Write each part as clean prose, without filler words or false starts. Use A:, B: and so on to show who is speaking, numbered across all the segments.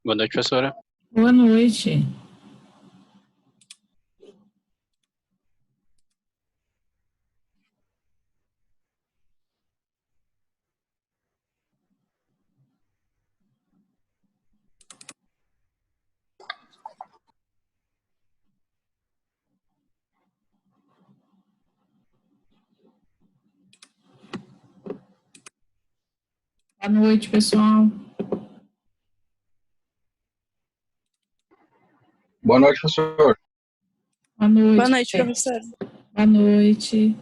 A: Boa noite, professora.
B: Boa noite. Boa noite, pessoal.
C: Boa noite, professor.
B: Boa noite.
D: Boa noite, professora.
B: Boa noite.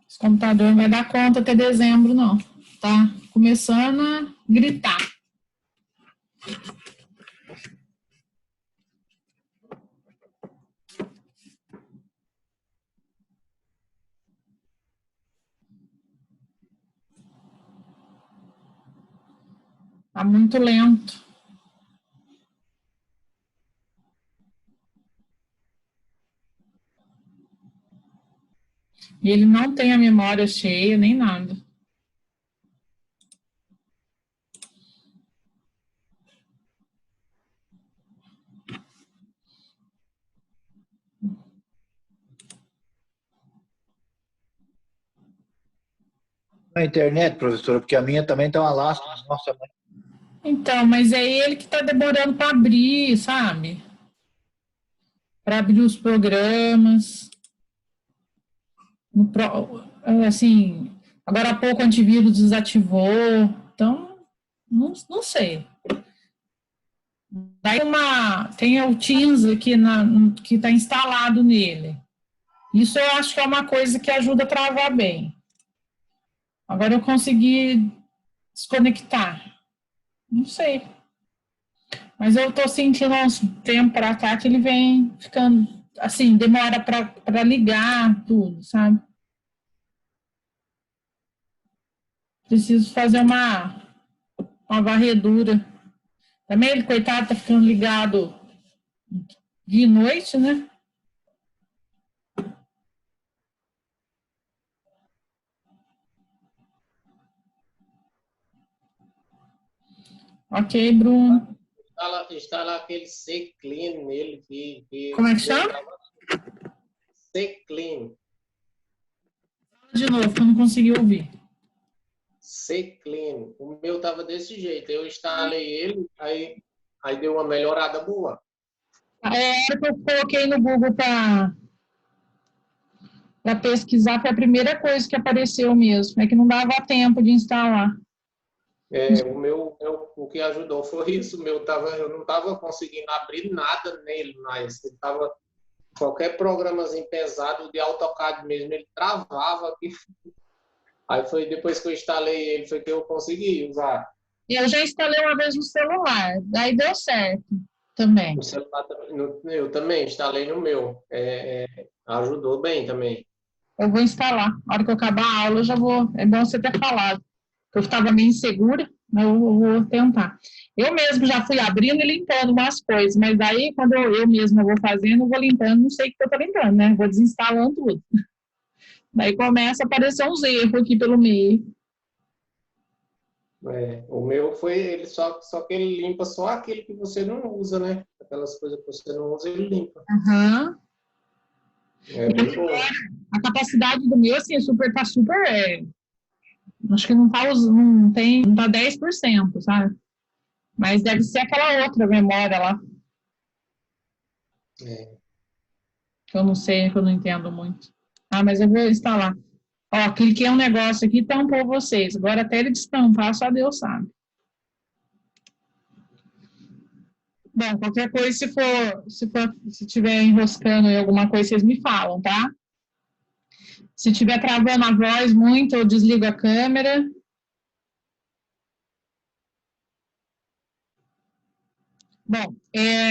B: Esse computador não vai dar conta até dezembro, não. Tá começando a gritar. Tá muito lento. E ele não tem a memória cheia, nem nada.
E: Na internet, professora, porque a minha também tá uma lástima. Nossa,
B: Então, mas é ele que está demorando para abrir, sabe? Para abrir os programas. Assim, agora há pouco o antivírus desativou. Então, não sei. Daí tem o Teams aqui que está instalado nele. Isso eu acho que é uma coisa que ajuda a travar bem. Agora eu consegui desconectar. Não sei. Mas eu estou sentindo uns tempo para cá que ele vem ficando, assim, demora para ligar tudo, sabe? Preciso fazer uma varredura. Também ele, coitado, tá ficando ligado de noite, né? Ok, Bruno.
F: Instala aquele C-Clean nele.
B: Como é que chama?
F: C-Clean.
B: De novo, que eu não consegui ouvir.
F: C-Clean. O meu tava desse jeito. Eu instalei ele, aí deu uma melhorada boa.
B: A hora que eu coloquei no Google para pesquisar, foi a primeira coisa que apareceu mesmo. É que não dava tempo de instalar.
F: O que ajudou foi isso. Eu não estava conseguindo abrir nada nele mais. Ele tava, qualquer programazinho pesado de AutoCAD mesmo, ele travava aqui. Aí foi depois que eu instalei ele, foi que eu consegui usar.
B: Eu já instalei uma vez no celular, daí deu certo também.
F: No celular, eu também instalei no meu. Ajudou bem também.
B: Eu vou instalar. Na hora que eu acabar a aula, eu já vou. É bom você ter falado. Eu estava meio insegura, mas eu vou tentar. Eu mesmo já fui abrindo e limpando umas coisas, mas daí, quando eu mesma vou fazendo, eu vou limpando, não sei o que eu estou limpando, né? Vou desinstalando tudo. Daí começa a aparecer uns erros aqui pelo meio.
F: O meu foi ele só que ele limpa só aquele que você não usa, né? Aquelas coisas que você não usa, ele limpa.
B: Uhum.
F: Bem bom.
B: A capacidade do meu, assim, tá super. Acho que não tá 10%, sabe? Mas deve ser aquela outra memória lá. Que eu não sei, que eu não entendo muito. Mas eu vou instalar. Ó, cliquei um negócio aqui e tampou vocês. Agora até ele destampar, só Deus sabe. Bom, qualquer coisa, se tiver enroscando em alguma coisa, vocês me falam, tá? Se tiver travando a voz muito, eu desligo a câmera. Bom,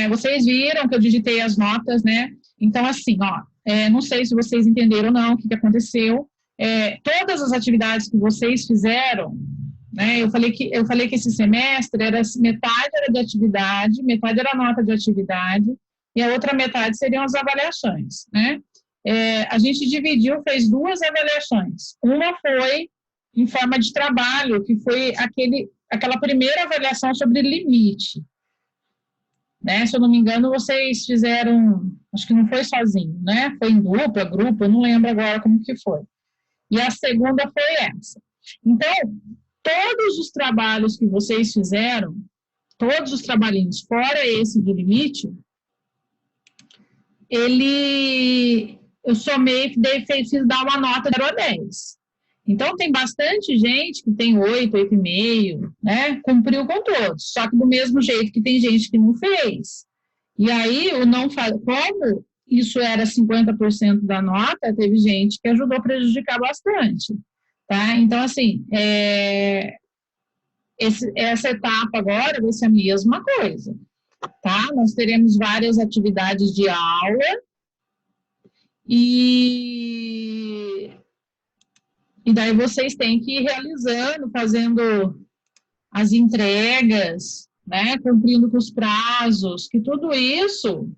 B: vocês viram que eu digitei as notas, né? Então, assim, ó, não sei se vocês entenderam ou não o que aconteceu. Todas as atividades que vocês fizeram, né? Eu falei que esse semestre metade era de atividade, metade era nota de atividade, e a outra metade seriam as avaliações, né? A gente dividiu, fez 2 avaliações. Uma foi em forma de trabalho, que foi aquela primeira avaliação sobre limite. Né? Se eu não me engano, vocês fizeram, acho que não foi sozinho, né? Foi em dupla, grupo, eu não lembro agora como que foi. E a segunda foi essa. Então, todos os trabalhos que vocês fizeram, todos os trabalhinhos, fora esse de limite, eu somei, fiz dar uma nota de 0 a 10. Então, tem bastante gente que tem 8, 8,5, né? Cumpriu com todos, só que do mesmo jeito que tem gente que não fez. E aí, como isso era 50% da nota, teve gente que ajudou a prejudicar bastante, tá? Então, assim, essa etapa agora vai ser a mesma coisa, tá? Nós teremos várias atividades de aula e daí vocês têm que ir realizando, fazendo as entregas, né, cumprindo com os prazos, que tudo isso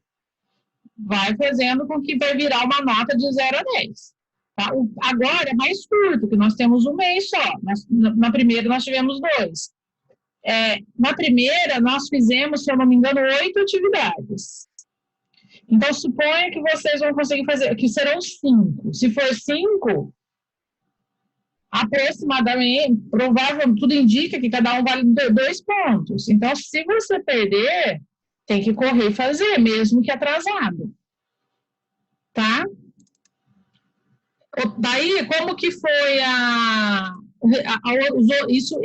B: vai fazendo com que vai virar uma nota de 0 a 10. Tá? Agora é mais curto, que nós temos 1 mês só. Na primeira nós tivemos 2. Na primeira nós fizemos, se eu não me engano, 8 atividades. Então, suponha que vocês vão conseguir fazer, que serão 5. Se for 5... aproximadamente, provavelmente, tudo indica que cada um vale 2 pontos. Então, se você perder, tem que correr e fazer, mesmo que atrasado. Tá? Daí, como que foi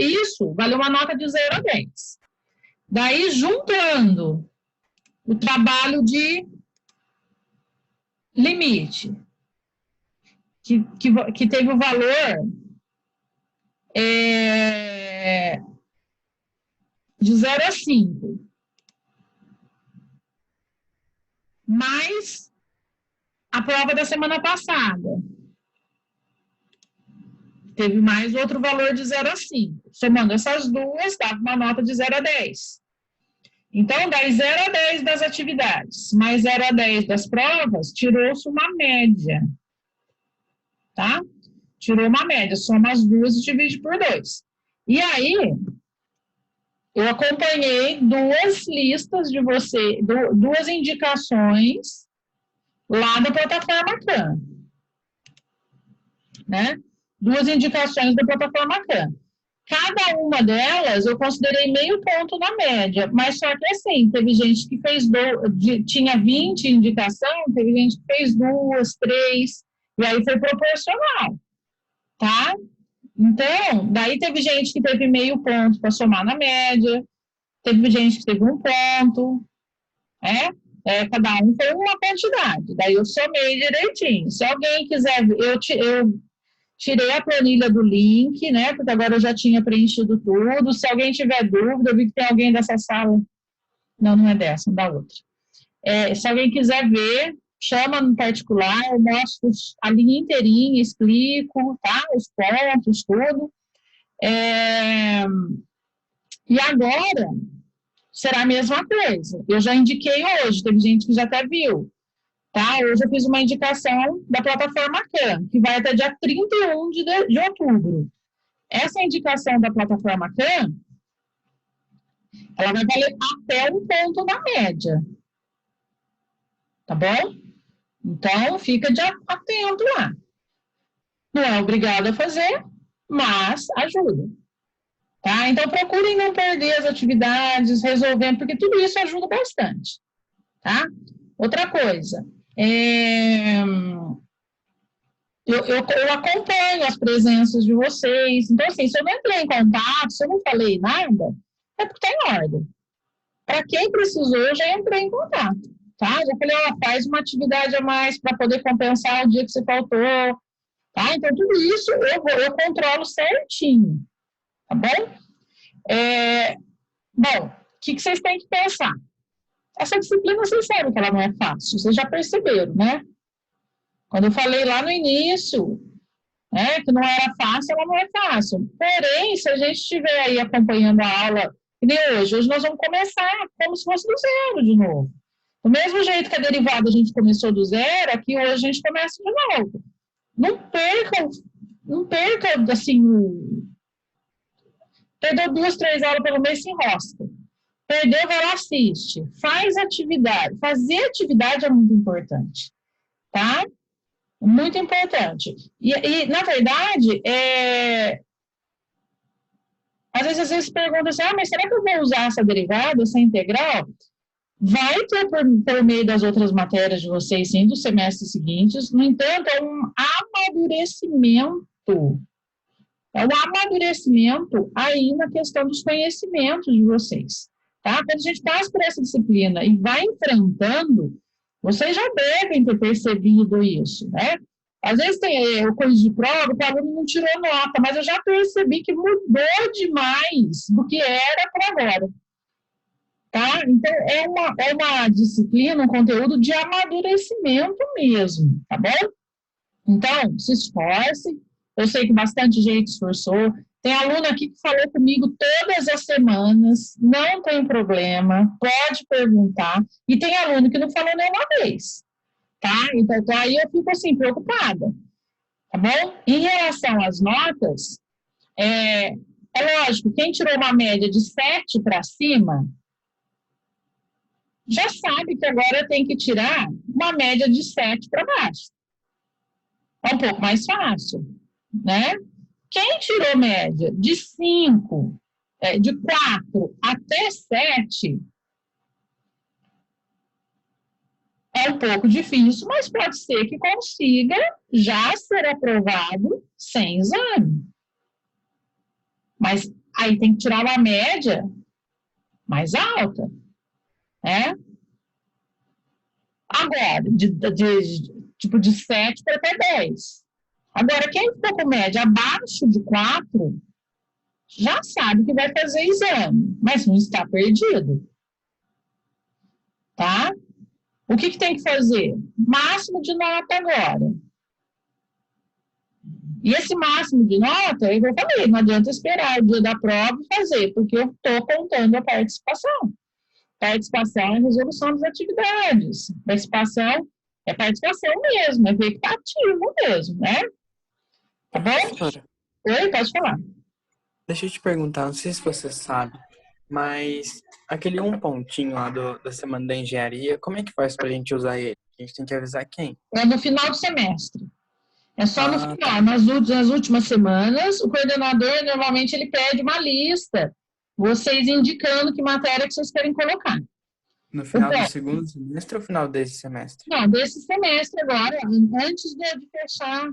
B: isso valeu uma nota de 0 a 10. Daí, juntando o trabalho de limite, que teve o valor de 0 a 5, mais a prova da semana passada. Teve mais outro valor de 0 a 5. Somando essas duas, dava uma nota de 0 a 10. Então, das 0 a 10 das atividades, mais 0 a 10 das provas, tirou-se uma média. Tá? Tirou uma média, soma as duas e divide por 2. E aí, eu acompanhei 2 listas de você, 2 indicações lá da plataforma Khan. Né? 2 indicações da plataforma Khan. Cada uma delas eu considerei meio ponto na média, mas só que assim, teve gente que fez, tinha 20 indicação, teve gente que fez 2, 3, e aí foi proporcional. Tá? Então, daí teve gente que teve meio ponto para somar na média, teve gente que teve 1 ponto, cada um foi uma quantidade, daí eu somei direitinho. Se alguém quiser, eu tirei a planilha do link, né, porque agora eu já tinha preenchido tudo. Se alguém tiver dúvida, eu vi que tem alguém dessa sala, não é dessa, da outra. Se alguém quiser ver, chama no particular, eu mostro a linha inteirinha, explico, tá? Os pontos, tudo. E agora, será a mesma coisa. Eu já indiquei hoje, teve gente que já até viu. Tá? Hoje eu fiz uma indicação da plataforma Khan, que vai até dia 31 de outubro. Essa indicação da plataforma Khan, ela vai valer até 1 ponto na média. Tá bom? Então, fica atento lá. Não é obrigado a fazer, mas ajuda. Tá? Então, procurem não perder as atividades, resolvendo, porque tudo isso ajuda bastante. Tá? Outra coisa, eu acompanho as presenças de vocês. Então, assim, se eu não entrei em contato, se eu não falei nada, é porque está em ordem. Para quem precisou, eu já entrei em contato. Tá? Já falei, faz uma atividade a mais para poder compensar o dia que você faltou. Tá? Então, tudo isso eu controlo certinho. Tá bom? Bom, o que vocês têm que pensar? Essa disciplina, vocês sabem que ela não é fácil. Vocês já perceberam, né? Quando eu falei lá no início, né? Que não era fácil, ela não é fácil. Porém, se a gente estiver aí acompanhando a aula, que nem hoje nós vamos começar como se fosse do zero de novo. Do mesmo jeito que a derivada a gente começou do zero, aqui hoje a gente começa de novo. Não perca, assim, perdeu 2, 3 aulas pelo mês, se enrosca. Perdeu, vai lá, assiste. Faz atividade. Fazer atividade é muito importante, tá? Muito importante. Na verdade, às vezes perguntam assim, mas será que eu vou usar essa derivada, essa integral? Vai ter por meio das outras matérias de vocês, sim, dos semestres seguintes. No entanto, é um amadurecimento. É um amadurecimento aí na questão dos conhecimentos de vocês. Tá? Quando a gente passa por essa disciplina e vai enfrentando, vocês já devem ter percebido isso, né? Às vezes tem coisa de prova, o aluno não tirou nota, mas eu já percebi que mudou demais do que era para agora. Tá? Então, é uma disciplina, um conteúdo de amadurecimento mesmo, tá bom? Então, se esforce. Eu sei que bastante gente esforçou. Tem aluno aqui que falou comigo todas as semanas, não tem problema, pode perguntar. E tem aluno que não falou nenhuma vez, tá? Então, aí eu fico assim, preocupada, tá bom? Em relação às notas, é lógico, quem tirou uma média de 7 para cima, já sabe que agora tem que tirar uma média de 7 para baixo. É um pouco mais fácil, né? Quem tirou média de 5, de 4 até 7, é um pouco difícil, mas pode ser que consiga já ser aprovado sem exame. Mas aí tem que tirar uma média mais alta, né? Agora, tipo de 7 para até 10. Agora, quem ficou com média abaixo de 4, já sabe que vai fazer exame, mas não está perdido. Tá? O que tem que fazer? Máximo de nota agora. E esse máximo de nota, eu falei, não adianta esperar o dia da prova e fazer, porque eu estou contando a participação. Participação é resolução das atividades. Participação é participação mesmo, é vegetativo mesmo, né? Tá bom?
A: Professora,
B: Oi, pode falar.
A: deixa eu te perguntar, não sei se você sabe, mas aquele um pontinho lá da semana da engenharia, como é que faz pra gente usar ele? A gente tem que avisar quem?
B: É no final do semestre. É só no final.
A: Tá.
B: Nas últimas semanas, o coordenador, normalmente, ele pede uma lista, vocês indicando que matéria que vocês querem colocar.
A: No final do segundo semestre ou final desse semestre?
B: Não, desse semestre agora, antes de fechar.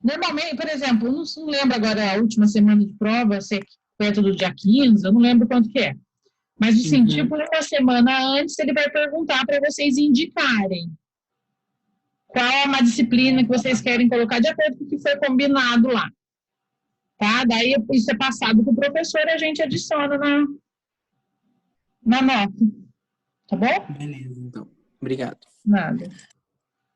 B: Normalmente, por exemplo, não lembro agora a última semana de prova, se é perto do dia 15, eu não lembro quanto que é. Mas, assim, tipo, uma semana antes, ele vai perguntar para vocês indicarem qual é uma disciplina que vocês querem colocar de acordo com o que foi combinado lá. Tá? Daí, isso é passado para o professor e a gente adiciona na nota. Tá bom?
A: Beleza, então. Obrigado.
B: Nada.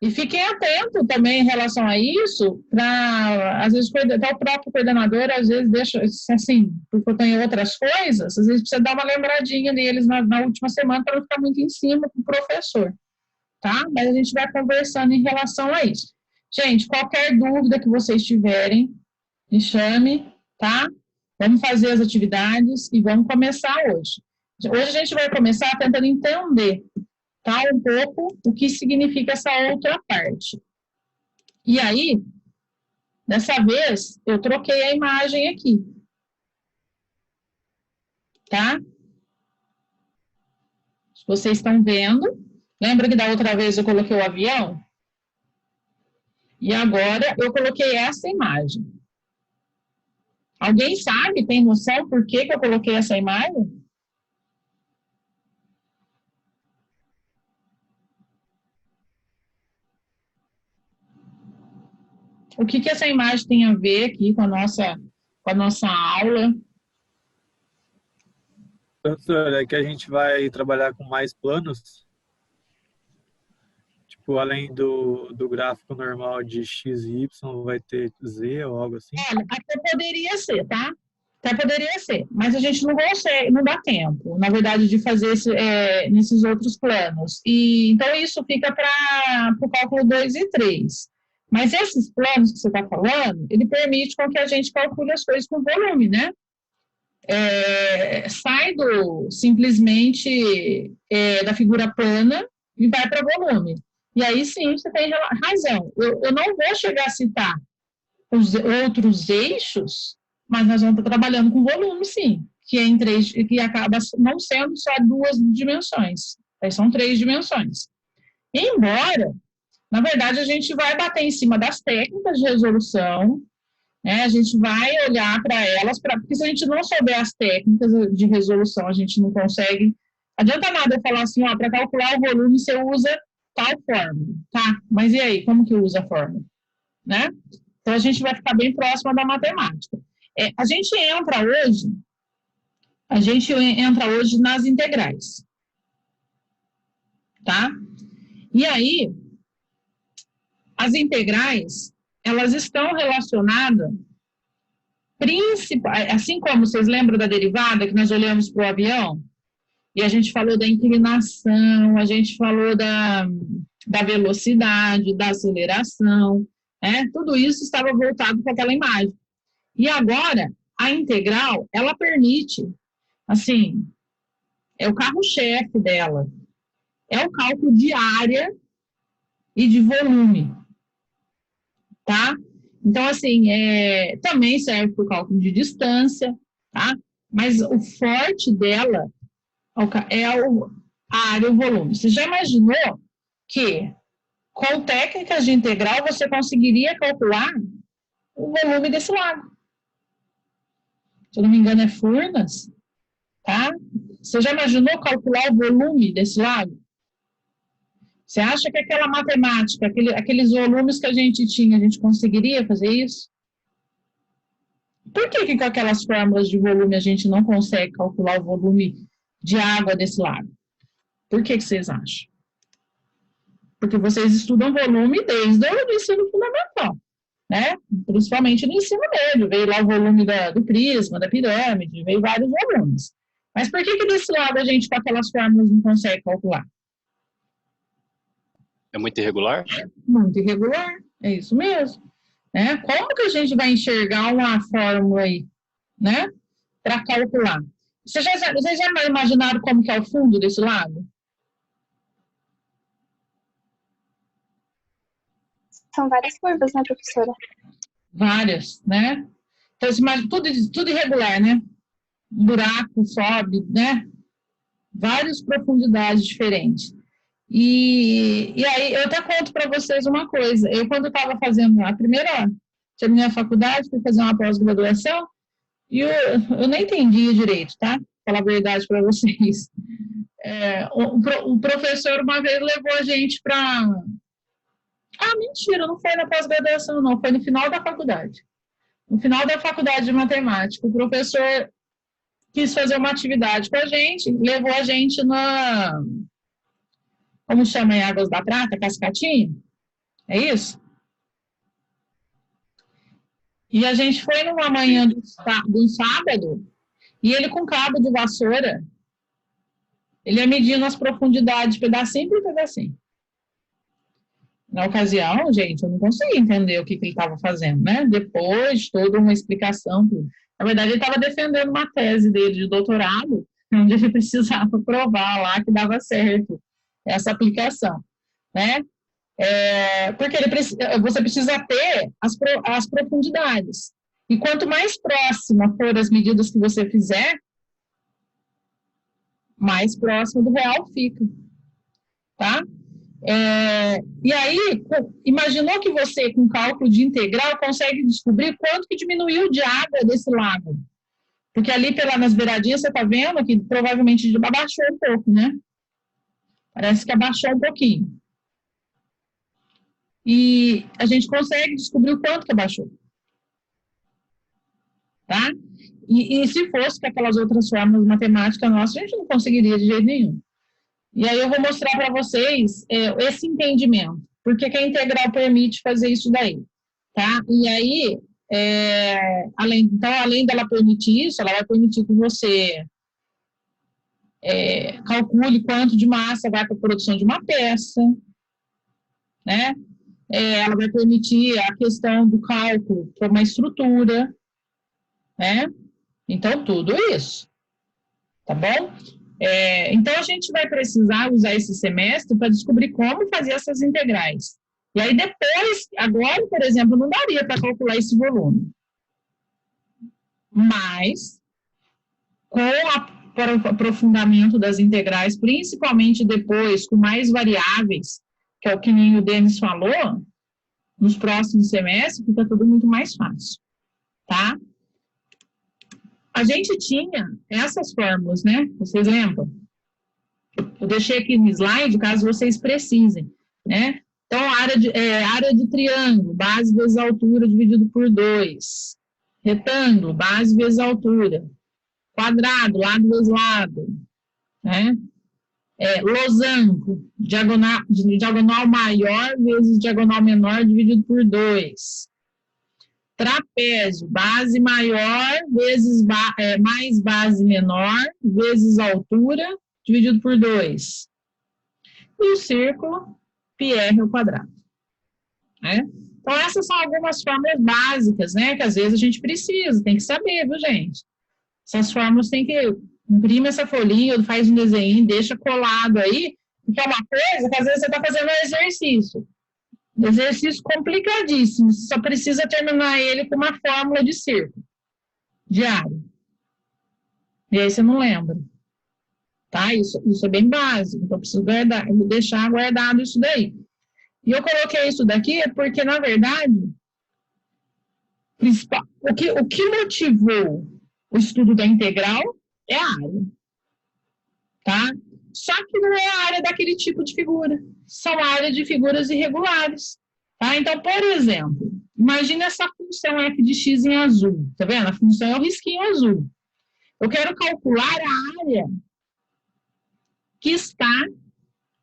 B: E fiquem atentos também em relação a isso, para, às vezes, até o próprio coordenador, às vezes, deixa, assim, porque tem outras coisas, às vezes precisa dar uma lembradinha neles na última semana para não ficar muito em cima com o professor, tá? Mas a gente vai conversando em relação a isso. Gente, qualquer dúvida que vocês tiverem, me chame, tá? Vamos fazer as atividades e vamos começar hoje. Hoje a gente vai começar tentando entender, tá, um pouco o que significa essa outra parte. E aí, dessa vez, eu troquei a imagem aqui. Tá? Se vocês estão vendo, lembra que da outra vez eu coloquei o avião? E agora eu coloquei essa imagem. Alguém sabe, tem noção por que eu coloquei essa imagem? O que essa imagem tem a ver aqui com a nossa aula?
D: Professor, é que a gente vai trabalhar com mais planos. tipo, além do gráfico normal de x e y, vai ter z ou algo assim?
B: Olha, até poderia ser, tá? Até poderia ser, mas a gente não consegue, não dá tempo, na verdade, de fazer nesses outros planos. E então isso fica para o cálculo 2 e 3. Mas esses planos que você está falando, ele permite com que a gente calcule as coisas com volume, né? Sai simplesmente da figura plana e vai para volume. E aí sim, você tem razão. Eu não vou chegar a citar os outros eixos, mas nós vamos estar trabalhando com volume, sim, que acaba não sendo só 2 dimensões, são 3 dimensões. Embora, na verdade, a gente vai bater em cima das técnicas de resolução, né? A gente vai olhar para elas, porque se a gente não souber as técnicas de resolução, a gente não consegue. Adianta nada eu falar assim, para calcular o volume você usa tal fórmula, tá? Mas e aí, como que usa a fórmula? Né? Então, a gente vai ficar bem próxima da matemática. A gente entra hoje nas integrais. Tá? E aí, as integrais, elas estão relacionadas, assim como vocês lembram da derivada, que nós olhamos para o avião, e a gente falou da inclinação, a gente falou da velocidade, da aceleração, tudo isso estava voltado para aquela imagem. E agora, a integral, ela permite, assim, é o carro-chefe dela, é o cálculo de área e de volume, tá? Então, assim, também serve para o cálculo de distância, tá? Mas o forte dela é a área e o volume. Você já imaginou que com técnicas de integral você conseguiria calcular o volume desse lago? Se eu não me engano, é Furnas, tá? Você já imaginou calcular o volume desse lago? Você acha que aquela matemática, aqueles volumes que a gente tinha, a gente conseguiria fazer isso? Por que com aquelas fórmulas de volume a gente não consegue calcular o volume de água desse lago? Por que vocês acham? Porque vocês estudam volume desde o ensino fundamental, né? Principalmente no ensino médio. Veio lá o volume do prisma, da pirâmide, veio vários volumes. Mas por que desse lado a gente, com aquelas fórmulas, não consegue calcular?
G: É muito irregular?
B: Muito irregular, é isso mesmo. Né? Como que a gente vai enxergar uma fórmula aí, né? Para calcular? Vocês já imaginaram como que é o fundo desse lago?
H: São várias curvas, né, professora?
B: Várias, né? Então, tudo irregular, né? Um buraco sobe, né? Várias profundidades diferentes. E aí, eu até conto para vocês uma coisa. Eu, quando estava fazendo terminei a faculdade, fui fazer uma pós-graduação, e eu nem entendia direito, tá? Falar a verdade para vocês. O professor, uma vez, levou a gente para... mentira, não foi na pós-graduação, não. Foi no final da faculdade. No final da faculdade de matemática. O professor quis fazer uma atividade com a gente, levou a gente como chama em Águas da Prata? Cascatinha? É isso? E a gente foi numa manhã de um sábado, e ele com cabo de vassoura, ele ia medindo as profundidades, pedacinho por pedacinho. Na ocasião, gente, eu não consegui entender o que ele estava fazendo, né? Depois, toda uma explicação. Na verdade, ele estava defendendo uma tese dele de doutorado, onde ele precisava provar lá que dava certo essa aplicação, né? Porque você precisa ter as profundidades. E quanto mais próxima for as medidas que você fizer, mais próximo do real fica, tá? E aí, imaginou que você, com cálculo de integral, consegue descobrir quanto que diminuiu de água desse lago? Porque ali, nas beiradinhas, você está vendo que provavelmente abaixou um pouco, né? Parece que abaixou um pouquinho. E a gente consegue descobrir o quanto que abaixou. Tá? E se fosse com aquelas outras fórmulas matemáticas nossas, a gente não conseguiria de jeito nenhum. E aí eu vou mostrar para vocês esse entendimento. Por que a integral permite fazer isso daí, tá? E aí, além dela permitir isso, ela vai permitir que você calcule quanto de massa vai para a produção de uma peça, né? Ela vai permitir a questão do cálculo para uma estrutura, né? Então, tudo isso, tá bom? Então, a gente vai precisar usar esse semestre para descobrir como fazer essas integrais. E aí, depois, agora, por exemplo, não daria para calcular esse volume. Mas, com o aprofundamento das integrais, principalmente depois, com mais variáveis, que é o que nem o Denis falou, nos próximos semestres, fica tudo muito mais fácil, tá? A gente tinha essas fórmulas, né? Vocês lembram? Eu deixei aqui no slide, caso vocês precisem, né? Então, área de triângulo, base vezes altura dividido por 2. Retângulo, base vezes altura. Quadrado, lado vezes lado, né? Losango, diagonal maior vezes diagonal menor dividido por 2. Trapézio, base maior vezes mais base menor vezes altura dividido por 2. E o círculo, πr ao quadrado, né? Então, essas são algumas fórmulas básicas, né? Que às vezes a gente precisa, tem que saber, viu, gente? Essas fórmulas tem que imprime essa folhinha, faz um desenho, deixa colado aí, porque é uma coisa que às vezes você está fazendo um exercício complicadíssimo, você só precisa terminar ele com uma fórmula de círculo, diário. E aí você não lembra. Tá? Isso é bem básico, então eu preciso deixar guardado isso daí. E eu coloquei isso daqui porque, na verdade, o que motivou o estudo da integral é a área, tá? Só que não é a área daquele tipo de figura, são áreas de figuras irregulares, tá? Então, por exemplo, imagine essa função f de x em azul, tá vendo? A função é o risquinho azul. Eu quero calcular a área que está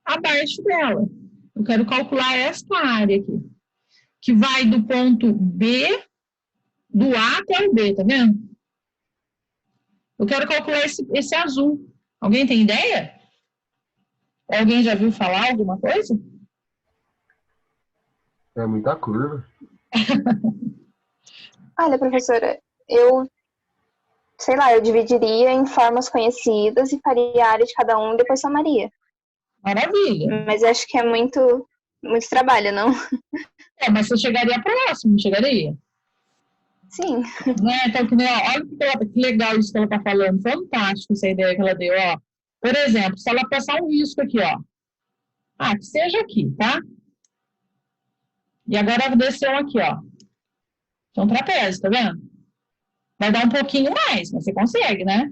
B: abaixo dela. Eu quero calcular esta área aqui, que vai do ponto B, do A até o B, tá vendo? Eu quero calcular esse azul. Alguém tem ideia? Alguém já viu falar alguma coisa?
G: É muita curva.
H: Olha, professora, eu dividiria em formas conhecidas e faria a área de cada um e depois somaria.
B: Maravilha.
H: Mas acho que é muito trabalho, não?
B: Mas você chegaria próximo, não chegaria?
H: Sim.
B: Né? Então, olha que legal isso que ela está falando. Fantástico essa ideia que ela deu, ó. Por exemplo, se ela passar um risco aqui, ó. Que seja aqui, tá? E agora ela desceu aqui, ó. Então, trapézio, tá vendo? Vai dar um pouquinho mais, mas você consegue, né?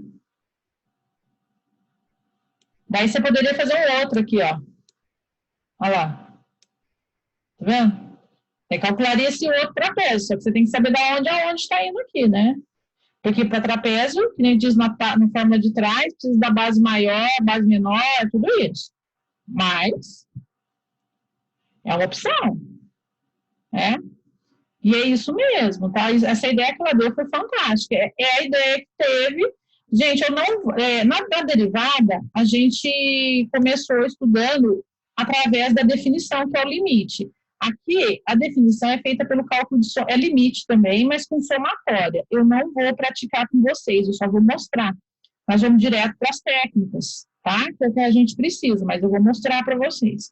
B: Daí você poderia fazer um outro aqui, ó. Olha lá. Tá vendo? Você calcularia esse outro trapézio, só que você tem que saber de onde está indo aqui, né? Porque para trapézio, que nem diz na fórmula de trás, precisa da base maior, base menor, tudo isso. Mas é uma opção, né? E é isso mesmo, tá? Essa ideia que ela deu foi fantástica. É a ideia que teve. Gente, na derivada, a gente começou estudando através da definição, que é o limite. Aqui, a definição é feita pelo cálculo de é limite também, mas com somatória. Eu não vou praticar com vocês, eu só vou mostrar. Nós vamos direto para as técnicas, tá? Que é o que a gente precisa, mas eu vou mostrar para vocês.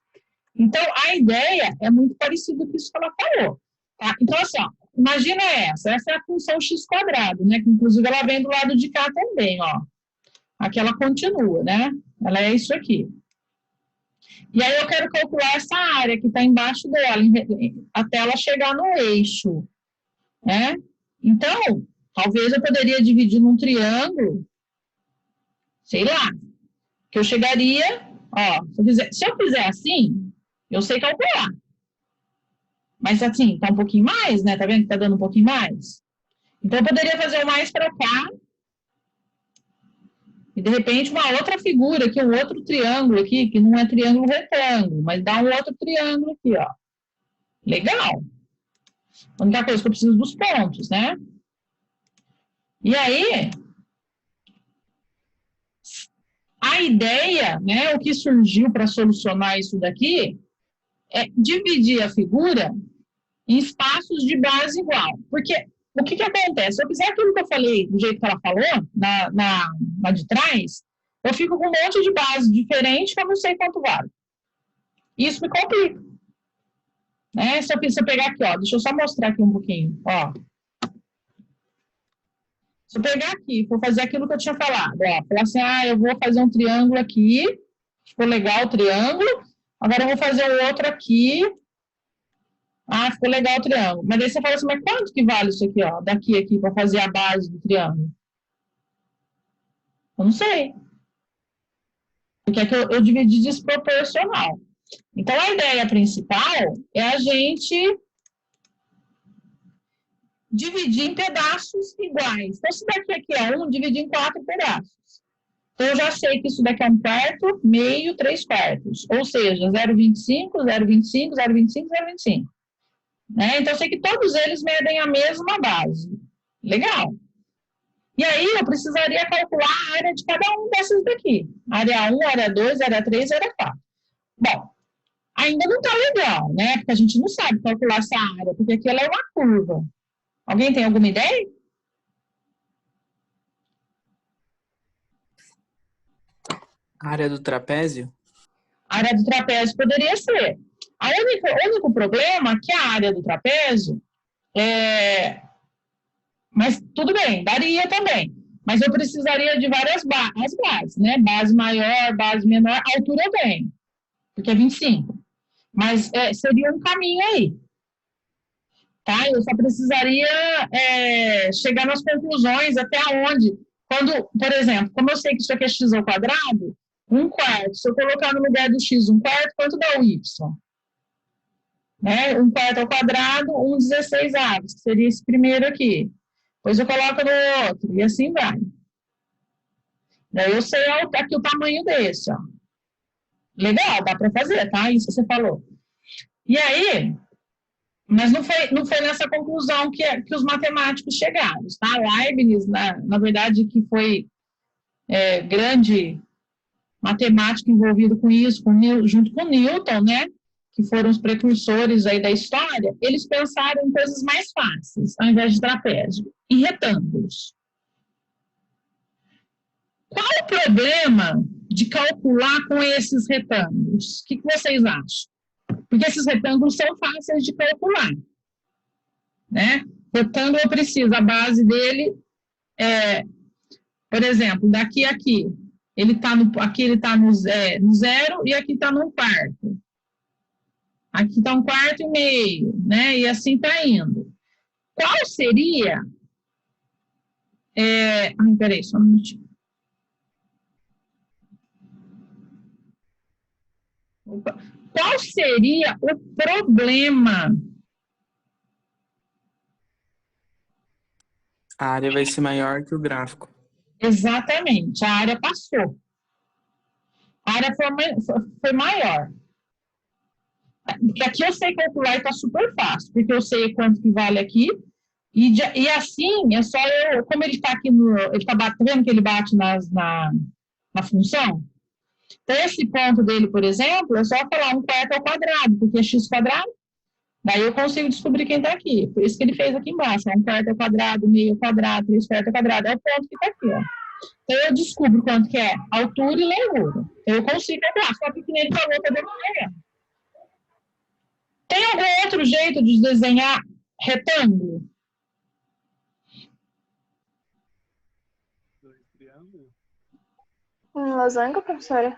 B: Então, a ideia é muito parecida com isso que ela falou. Tá? Então, assim, ó, imagina essa é a função x², né? Que inclusive ela vem do lado de cá também, ó. Aqui ela continua, né? Ela é isso aqui. E aí eu quero calcular essa área que está embaixo dela, até ela chegar no eixo, né? Então, talvez eu poderia dividir num triângulo, sei lá, que eu chegaria, ó, se eu fizer assim, eu sei calcular. Mas assim, tá um pouquinho mais, né? Tá vendo que tá dando um pouquinho mais? Então, eu poderia fazer o mais para cá E, de repente, uma outra figura aqui, um outro triângulo aqui, que não é triângulo retângulo, mas dá um outro triângulo aqui, ó. Legal. A única coisa que eu preciso dos pontos, né? E aí, a ideia, né, o que surgiu para solucionar isso daqui, é dividir a figura em espaços de base igual. Porque o que acontece? Se eu fizer aquilo que eu falei, do jeito que ela falou, na de trás, eu fico com um monte de base diferente que eu não sei quanto vale. Isso me complica. Né? Se eu pegar aqui, ó, deixa eu só mostrar aqui um pouquinho, ó. Se eu pegar aqui, for fazer aquilo que eu tinha falado, ó, falar assim, eu vou fazer um triângulo aqui, ficou legal o triângulo, agora eu vou fazer o outro aqui, ficou legal o triângulo. Mas daí você fala assim, mas quanto que vale isso aqui, ó, daqui aqui, para fazer a base do triângulo? Eu não sei. Porque é que eu dividi desproporcional. Então, a ideia principal é a gente dividir em pedaços iguais. Então, se daqui aqui é 1, dividir em 4 pedaços. Então, eu já sei que isso daqui é 1/4, meio, 3/4. Ou seja, 0,25, 0,25, 0,25, 0,25. Né? Então, eu sei que todos eles medem a mesma base. Legal. E aí, eu precisaria calcular a área de cada um desses daqui. Área 1, área 2, área 3, área 4. Bom, ainda não está legal, né? Porque a gente não sabe calcular essa área, porque aqui ela é uma curva. Alguém tem alguma ideia?
A: A área do trapézio?
B: A área do trapézio poderia ser. O único problema é que a área do trapézio mas tudo bem, daria também. Mas eu precisaria de várias bases, né? Base maior, base menor, altura eu tenho, porque é 25. Mas seria um caminho aí. Tá? Eu só precisaria chegar nas conclusões até onde. Quando, por exemplo, como eu sei que isso aqui é x ao quadrado, 1/4. Se eu colocar no lugar do x 1/4, quanto dá o y? Né? 1/4 ao quadrado, 1/16, que seria esse primeiro aqui. Depois eu coloco no outro, e assim vai. Daí eu sei aqui o tamanho desse, ó. Legal, dá para fazer, tá? Isso você falou. E aí, mas não foi nessa conclusão que os matemáticos chegaram, tá? Leibniz, na verdade, que foi grande matemático envolvido com isso, junto com Newton, né? Que foram os precursores aí da história, eles pensaram em coisas mais fáceis, ao invés de trapézio, em retângulos. Qual o problema de calcular com esses retângulos? O que vocês acham? Porque esses retângulos são fáceis de calcular. Né? Retângulo eu preciso, a base dele por exemplo, daqui a aqui. Aqui ele está no 0 e aqui está no 1/4. Aqui está 1/4 e meio, né? E assim está indo. Qual seria... peraí, só um minutinho. Opa. Qual seria o problema?
A: A área vai ser maior que o gráfico.
B: Exatamente, a área passou. A área foi maior. Porque aqui eu sei calcular e está super fácil, porque eu sei quanto que vale aqui, e assim, é só como ele está aqui ele está batendo, que ele bate na função. Então, esse ponto dele, por exemplo, é só falar 1/4 ao quadrado, porque é x², daí eu consigo descobrir quem está aqui. Por isso que ele fez aqui embaixo, 1/4 ao quadrado, meio ao quadrado, 3/4 ao quadrado, é o ponto que está aqui, ó. Então, eu descubro quanto que é altura e largura. Eu consigo calcular, só que ele falou que eu devo pegar. Tem algum outro jeito de desenhar retângulo?
H: Losango, professora?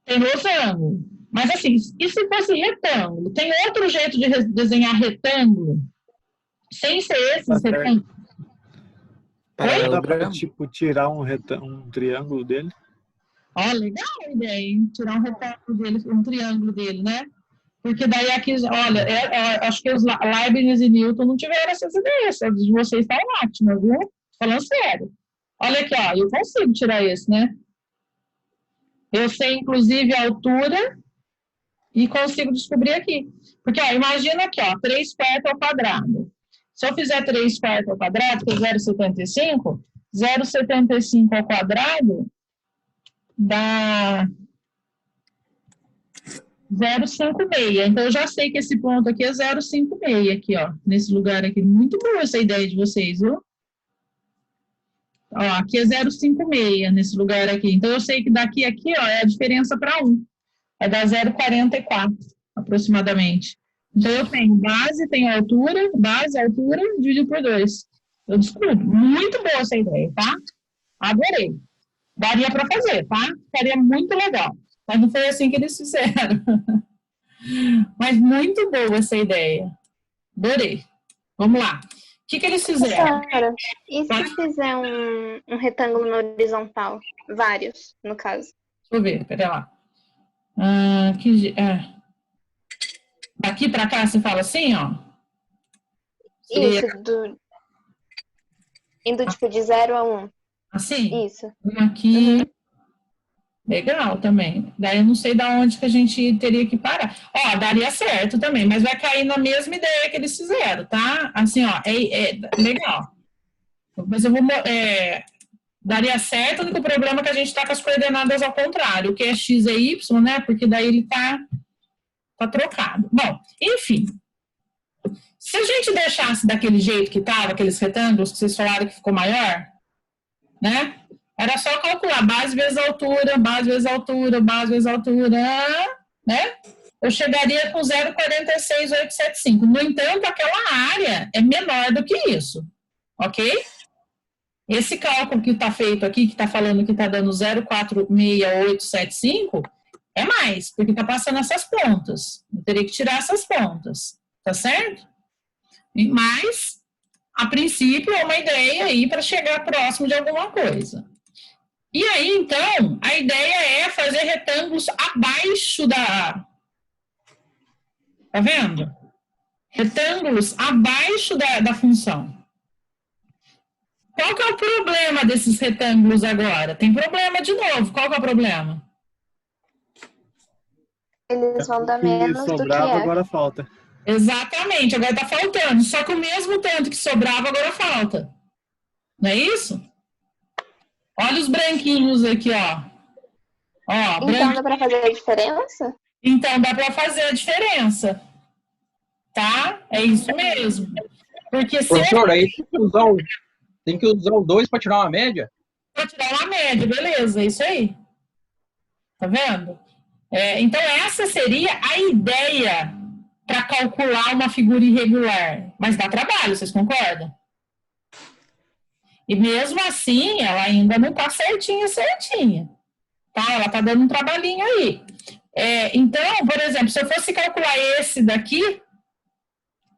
B: Tem losango. Mas assim, e se fosse retângulo? Tem outro jeito de desenhar retângulo? Sem ser esses retângulos?
D: Dá para, tipo, tirar um triângulo dele?
B: Ó, legal a ideia, hein? Tirar um retângulo dele, um triângulo dele, né? Porque daí aqui, olha, acho que os Leibniz e Newton não tiveram essas ideias. As de vocês estão ótimas, viu? Falando sério. Olha aqui, ó, eu consigo tirar esse, né? Eu sei, inclusive, a altura e consigo descobrir aqui. Porque, ó, imagina aqui, ó, 3/4 ao quadrado. Se eu fizer 3/4 ao quadrado, que é 0,75, 0,75 ao quadrado dá 0,56. Então, eu já sei que esse ponto aqui é 0,56, aqui, ó, nesse lugar aqui. Muito boa essa ideia de vocês, viu? Ó, aqui é 0,56 nesse lugar aqui. Então, eu sei que daqui a aqui, ó, é a diferença para 1. Vai dar 0,44, aproximadamente. Então, eu tenho base, tenho altura, base, altura, dividido por 2. Eu descubro. Muito boa essa ideia, tá? Adorei. Daria para fazer, tá? Ficaria muito legal. Mas não foi assim que eles fizeram. Mas muito boa essa ideia. Adorei. Vamos lá. O que eles fizeram?
H: Professora, e se fizer um retângulo na horizontal? Vários, no caso.
B: Deixa eu ver, pera lá. Daqui para cá você fala assim, ó?
H: Isso, indo tipo de 0 a 1.
B: Assim?
H: Isso.
B: Aqui. Legal também. Daí eu não sei de onde que a gente teria que parar. Ó, daria certo também, mas vai cair na mesma ideia que eles fizeram, tá? Assim, ó, legal. Mas eu vou... daria certo, o único problema é que a gente tá com as coordenadas ao contrário, o que é x é y, né? Porque daí ele tá trocado. Bom, enfim. Se a gente deixasse daquele jeito que tava, aqueles retângulos que vocês falaram que ficou maior, né? Era só calcular base vezes altura, base vezes altura, base vezes altura, né? Eu chegaria com 0,46875. No entanto, aquela área é menor do que isso, ok? Esse cálculo que está feito aqui, que está falando que está dando 0,46875, é mais, porque está passando essas pontas. Eu teria que tirar essas pontas, tá certo? Mas, a princípio, é uma ideia aí para chegar próximo de alguma coisa. E aí, então, a ideia é fazer retângulos abaixo da... Tá vendo? Retângulos abaixo da função. Qual que é o problema desses retângulos agora? Tem problema de novo. Qual que é o problema?
H: Eles vão dar
D: O que
H: menos do que
D: sobrava
H: é.
D: agora falta.
B: Exatamente, agora tá faltando. Só que o mesmo tanto que sobrava agora falta. Não é isso? Olha os branquinhos aqui, ó.
H: Então dá para fazer a diferença?
B: Então dá para fazer a diferença. Tá? É isso mesmo. Porque se
C: Professor, aí tem que usar o 2 para tirar uma média?
B: para tirar uma média, beleza, é isso aí. Tá vendo? Então essa seria a ideia para calcular uma figura irregular. Mas dá trabalho, vocês concordam? E mesmo assim, ela ainda não está certinha. Tá? Ela está dando um trabalhinho aí. Então, por exemplo, se eu fosse calcular esse daqui,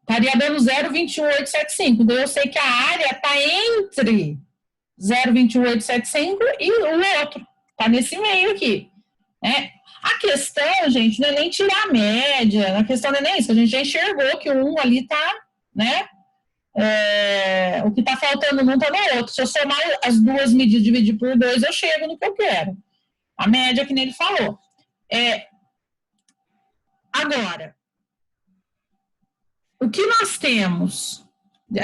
B: estaria dando 0,21875. Então, eu sei que a área está entre 0,21875 e o outro. Está nesse meio aqui. Né? A questão, gente, não é nem tirar a média. A questão não é nem isso. A gente já enxergou que o 1 ali está, né? O que está faltando num está no outro. Se eu somar as duas medidas e dividir por 2, eu chego no que eu quero. A média que nele falou. Agora, o que nós temos?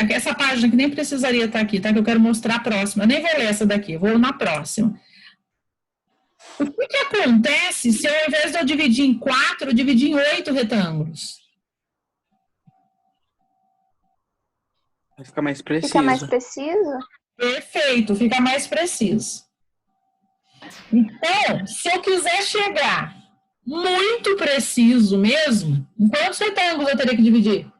B: Essa página que nem precisaria estar aqui, tá? Que eu quero mostrar a próxima. Eu nem vou ler essa daqui, vou na próxima. O que acontece se ao invés de eu dividir em 4, eu dividir em 8 retângulos?
A: Vai ficar mais preciso.
H: Fica mais preciso?
B: Perfeito, fica mais preciso. Então, se eu quiser chegar muito preciso mesmo, em quantos retângulos eu teria que dividir?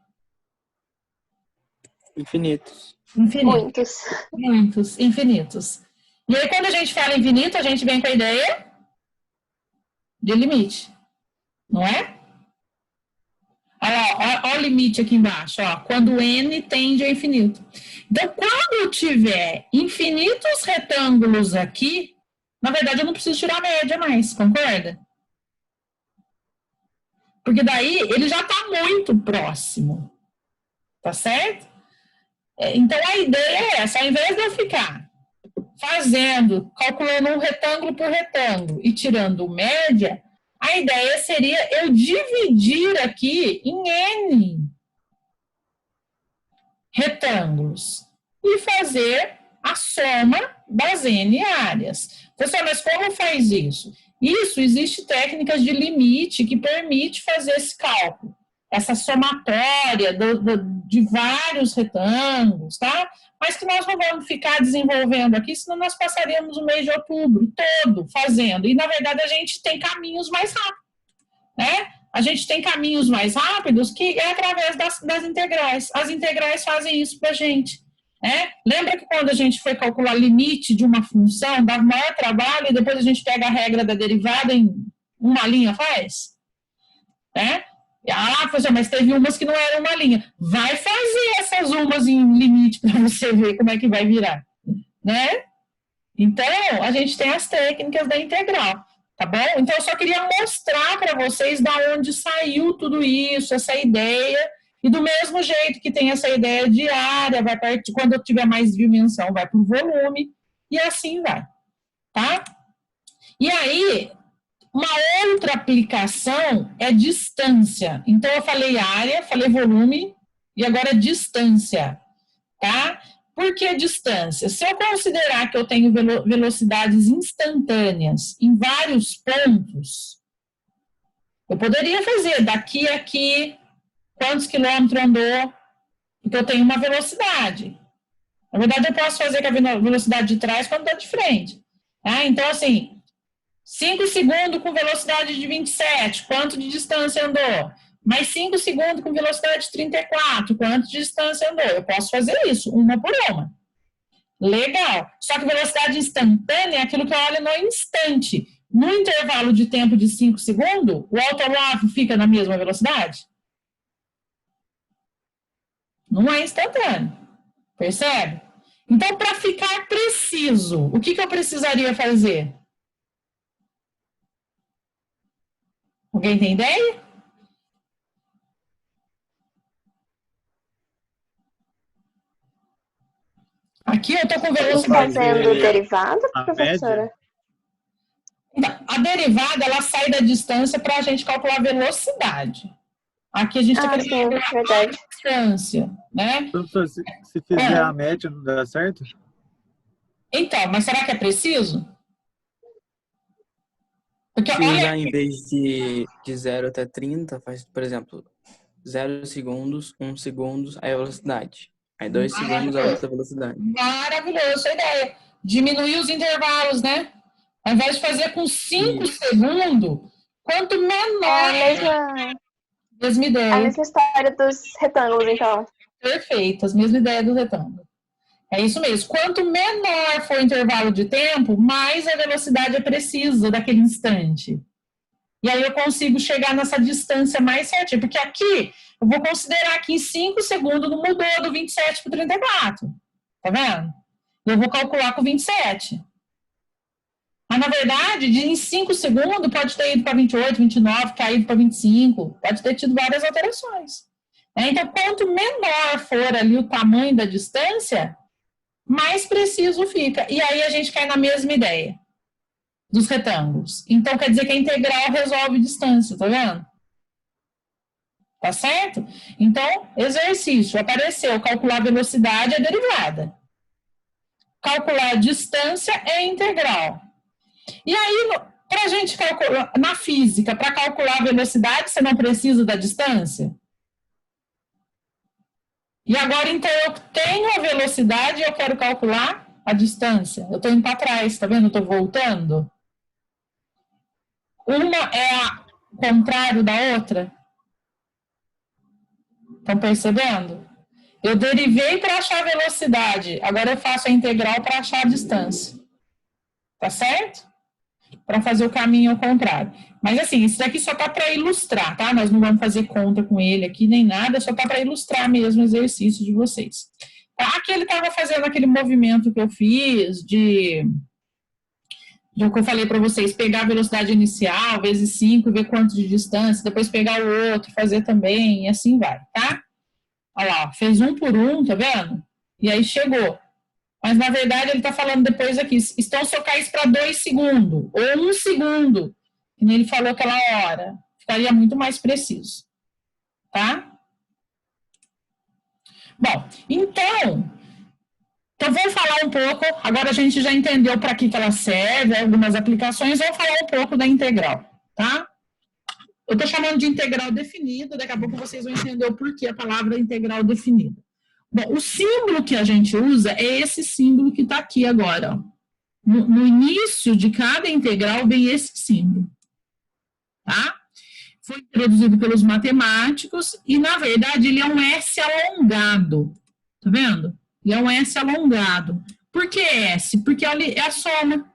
A: Infinitos.
H: Muitos.
B: Infinitos. E aí, quando a gente fala infinito, a gente vem com a ideia de limite, não é? Olha o limite aqui embaixo, ó, quando n tende ao infinito. Então, quando eu tiver infinitos retângulos aqui, na verdade, eu não preciso tirar a média mais, concorda? Porque daí ele já está muito próximo, tá certo? Então, a ideia é essa, ao invés de eu ficar calculando um retângulo por retângulo e tirando média, a ideia seria eu dividir aqui em N retângulos e fazer a soma das N áreas. Pessoal, mas como faz isso? Existe técnicas de limite que permite fazer esse cálculo, essa somatória de vários retângulos, tá? Mas que nós não vamos ficar desenvolvendo aqui, senão nós passaríamos o mês de outubro todo fazendo. E, na verdade, a gente tem caminhos mais rápidos, né? A gente tem caminhos mais rápidos que é através das integrais. As integrais fazem isso para a gente. Lembra que quando a gente foi calcular limite de uma função, dá maior trabalho e depois a gente pega a regra da derivada em uma linha faz? Professor, mas teve umas que não eram uma linha. Vai fazer essas umas em limite para você ver como é que vai virar, né? Então, a gente tem as técnicas da integral, tá bom? Então, eu só queria mostrar para vocês da onde saiu tudo isso, essa ideia. E do mesmo jeito que tem essa ideia de área, vai partir, quando eu tiver mais dimensão, vai para o volume, e assim vai, tá? E aí, uma outra aplicação é distância. Então, eu falei área, falei volume, e agora distância, tá? Por que distância? Se eu considerar que eu tenho velocidades instantâneas em vários pontos, eu poderia fazer daqui a aqui, quantos quilômetros andou, porque eu tenho uma velocidade. Na verdade, eu posso fazer com a velocidade de trás quando está de frente. Então, assim, 5 segundos com velocidade de 27, quanto de distância andou? Mais 5 segundos com velocidade de 34, quanto de distância andou? Eu posso fazer isso, uma por uma. Legal. Só que velocidade instantânea é aquilo que eu olho no instante. No intervalo de tempo de 5 segundos, o automóvel fica na mesma velocidade? Não é instantâneo, percebe? Então, para ficar preciso, o que eu precisaria fazer? Alguém tem ideia? Aqui eu estou com velocidade.
H: Fazendo derivada, professora?
B: A derivada, ela sai da distância para a gente calcular a velocidade. Aqui a gente está querendo calcular a distância, né?
D: Professor, se fizer a média, não dá certo?
B: Então, mas será que é preciso? Porque,
A: se usar em vez de 0 até 30, faz, por exemplo, 0 segundos, 1 segundo, aí a velocidade. Aí 2 segundos, a outra velocidade.
B: Maravilhosa a ideia. Diminuir os intervalos, né? Ao invés de fazer com 5 segundos, quanto menor... Mesma ideia.
H: A mesma história dos retângulos, então.
B: Perfeito, a mesma ideia do retângulo. É isso mesmo. Quanto menor for o intervalo de tempo, mais a velocidade é precisa daquele instante. E aí eu consigo chegar nessa distância mais certinha. Porque aqui, eu vou considerar que em 5 segundos não mudou do 27 para o 34. Tá vendo? Eu vou calcular com 27. Mas, na verdade, em 5 segundos, pode ter ido para 28, 29, caído para 25. Pode ter tido várias alterações. Então, quanto menor for ali o tamanho da distância, mais preciso fica. E aí a gente cai na mesma ideia dos retângulos. Então, quer dizer que a integral resolve distância, tá vendo? Tá certo? Então, exercício. Apareceu, calcular a velocidade é derivada. Calcular a distância é integral. E aí, para a gente calcular, na física, para calcular a velocidade, você não precisa da distância? E agora, então, eu tenho a velocidade e eu quero calcular a distância. Eu estou indo para trás, tá vendo? Eu estou voltando. Uma é o contrário da outra. Estão percebendo? Eu derivei para achar a velocidade. Agora eu faço a integral para achar a distância. Tá certo? Para fazer o caminho ao contrário. Mas assim, isso daqui só tá para ilustrar, tá? Nós não vamos fazer conta com ele aqui, nem nada, só tá para ilustrar mesmo o exercício de vocês. Aqui ele estava fazendo aquele movimento que eu fiz de o que eu falei para vocês, pegar a velocidade inicial, vezes 5, e ver quanto de distância, depois pegar o outro, fazer também, e assim vai, tá? Olha lá, fez um por um, tá vendo? E aí chegou. Mas, na verdade, ele está falando depois aqui, estão se eu caísse para 2 segundos, ou 1 segundo, que nem ele falou aquela hora, ficaria muito mais preciso, tá? Bom, então vamos falar um pouco, agora a gente já entendeu para que ela serve, algumas aplicações, vamos falar um pouco da integral, tá? Eu estou chamando de integral definida, daqui a pouco vocês vão entender o porquê a palavra integral definida. Bom, o símbolo que a gente usa é esse símbolo que está aqui agora, ó. No início de cada integral vem esse símbolo, tá? Foi introduzido pelos matemáticos e, na verdade, ele é um S alongado, tá vendo? Ele é um S alongado. Por que S? Porque é a soma,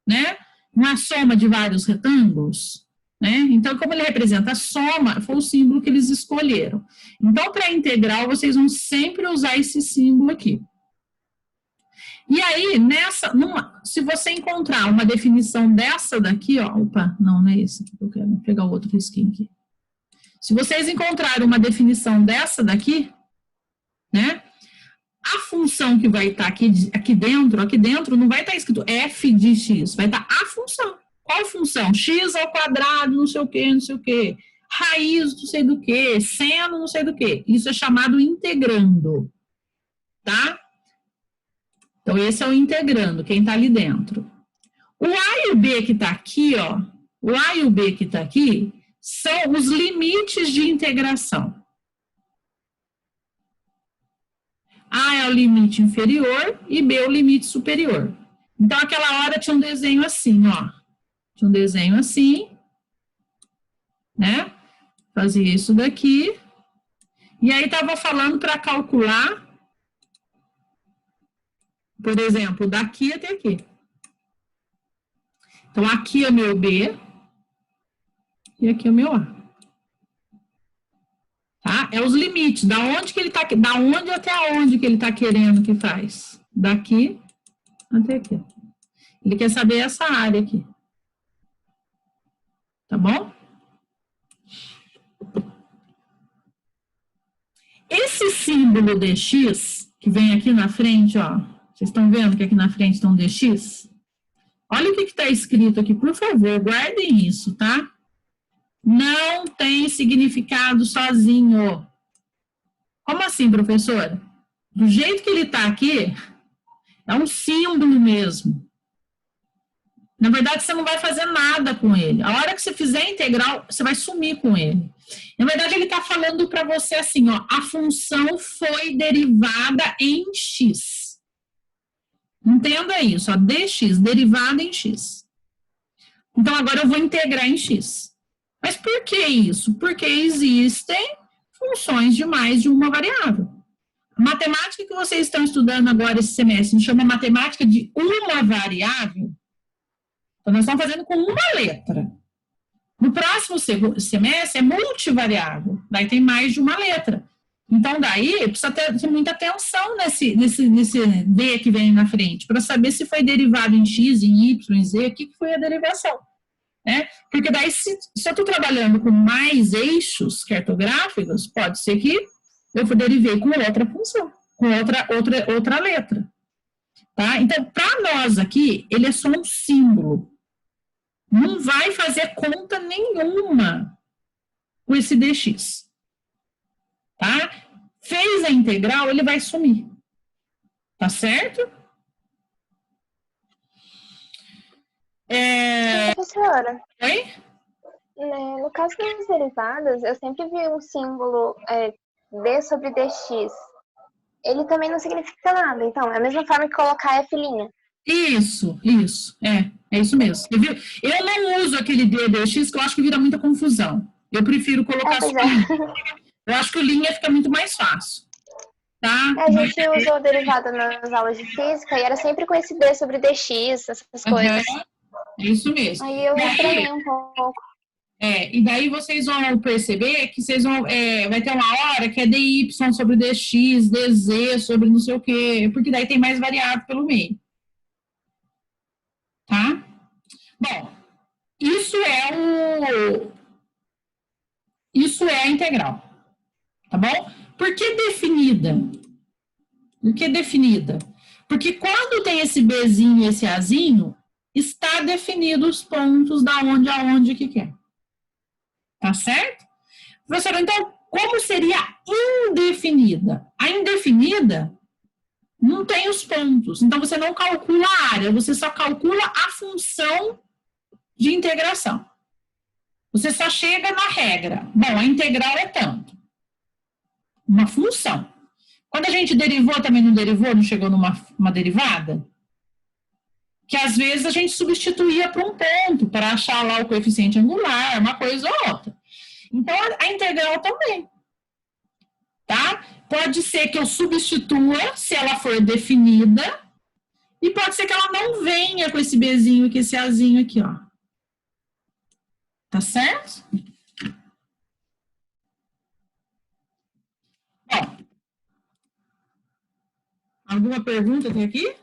B: né? Uma soma de vários retângulos, né? Então, como ele representa a soma, foi o símbolo que eles escolheram. Então, para integral, vocês vão sempre usar esse símbolo aqui. E aí, se você encontrar uma definição dessa daqui, ó, opa, não é esse que eu quero, vou pegar o outro risquinho aqui. Se vocês encontrarem uma definição dessa daqui, né, a função que vai estar aqui dentro não vai estar escrito f de x, vai estar a função. Qual função? X ao quadrado, não sei o quê, raiz não sei do quê, seno não sei do quê. Isso é chamado integrando, tá? Então, esse é o integrando, quem está ali dentro. O A e o B que está aqui, ó, o A e o B que está aqui, são os limites de integração. A é o limite inferior e B é o limite superior. Então, aquela hora tinha um desenho assim, ó. Tinha um desenho assim, né? Fazia isso daqui. E aí, estava falando para calcular, por exemplo, daqui até aqui. Então, aqui é o meu B e aqui é o meu A. Tá? É os limites, da onde até onde que ele está querendo que faz. Daqui até aqui. Ele quer saber essa área aqui. Tá bom? Esse símbolo dx, que vem aqui na frente, ó. Vocês estão vendo que aqui na frente tem um dx? Olha o que está escrito aqui, por favor, guardem isso, tá? Não tem significado sozinho. Como assim, professora? Do jeito que ele está aqui, é um símbolo mesmo. Na verdade, você não vai fazer nada com ele. A hora que você fizer integral, você vai sumir com ele. Na verdade, ele está falando para você assim, ó, a função foi derivada em x. Entenda isso, ó, dx, derivada em x. Então, agora eu vou integrar em x. Mas por que isso? Porque existem funções de mais de uma variável. A matemática que vocês estão estudando agora esse semestre se chama matemática de uma variável. Então, nós estamos fazendo com uma letra. No próximo semestre é multivariável. Daí tem mais de uma letra. Então, daí precisa ter muita atenção nesse D que vem na frente, para saber se foi derivado em X, em Y, em Z, o que foi a derivação. Né? Porque daí, se eu estou trabalhando com mais eixos cartográficos, pode ser que eu derivei com outra função, com outra letra. Tá? Então, para nós aqui, ele é só um símbolo. Não vai fazer conta nenhuma com esse dx. Tá? Fez a integral, ele vai sumir. Tá certo?
H: Professora.
B: Oi?
H: No caso das derivadas, eu sempre vi um símbolo d sobre dx. Ele também não significa nada, então, é a mesma forma que colocar f'.
B: Isso, é isso mesmo. Eu não uso aquele d dx, que eu acho que vira muita confusão. Eu prefiro colocar só linha. Eu acho que o linha fica muito mais fácil. Tá?
H: A gente usou derivada nas aulas de física e era sempre com esse d sobre dx, essas coisas.
B: É isso mesmo.
H: Aí eu estranhei um pouco.
B: E daí vocês vão perceber que vocês vão, vai ter uma hora que é dy sobre dx, dz sobre não sei o quê, porque daí tem mais variável pelo meio. Tá? Bom, isso é a integral. Tá bom? Por que definida? Por que definida? Porque quando tem esse Bzinho e esse Azinho, está definido os pontos da onde aonde que quer. Tá certo? Professora, então, como seria a indefinida? A indefinida não tem os pontos. Então, você não calcula a área, você só calcula a função de integração. Você só chega na regra. Bom, a integral é tanto. Uma função. Quando a gente derivou, também não derivou, não chegou numa derivada? Que às vezes a gente substituía por um ponto para achar lá o coeficiente angular, uma coisa ou outra. Então, a integral também. Tá? Pode ser que eu substitua, se ela for definida, e pode ser que ela não venha com esse Bzinho e com esse Azinho aqui, ó. Tá certo? Bom, alguma pergunta até aqui?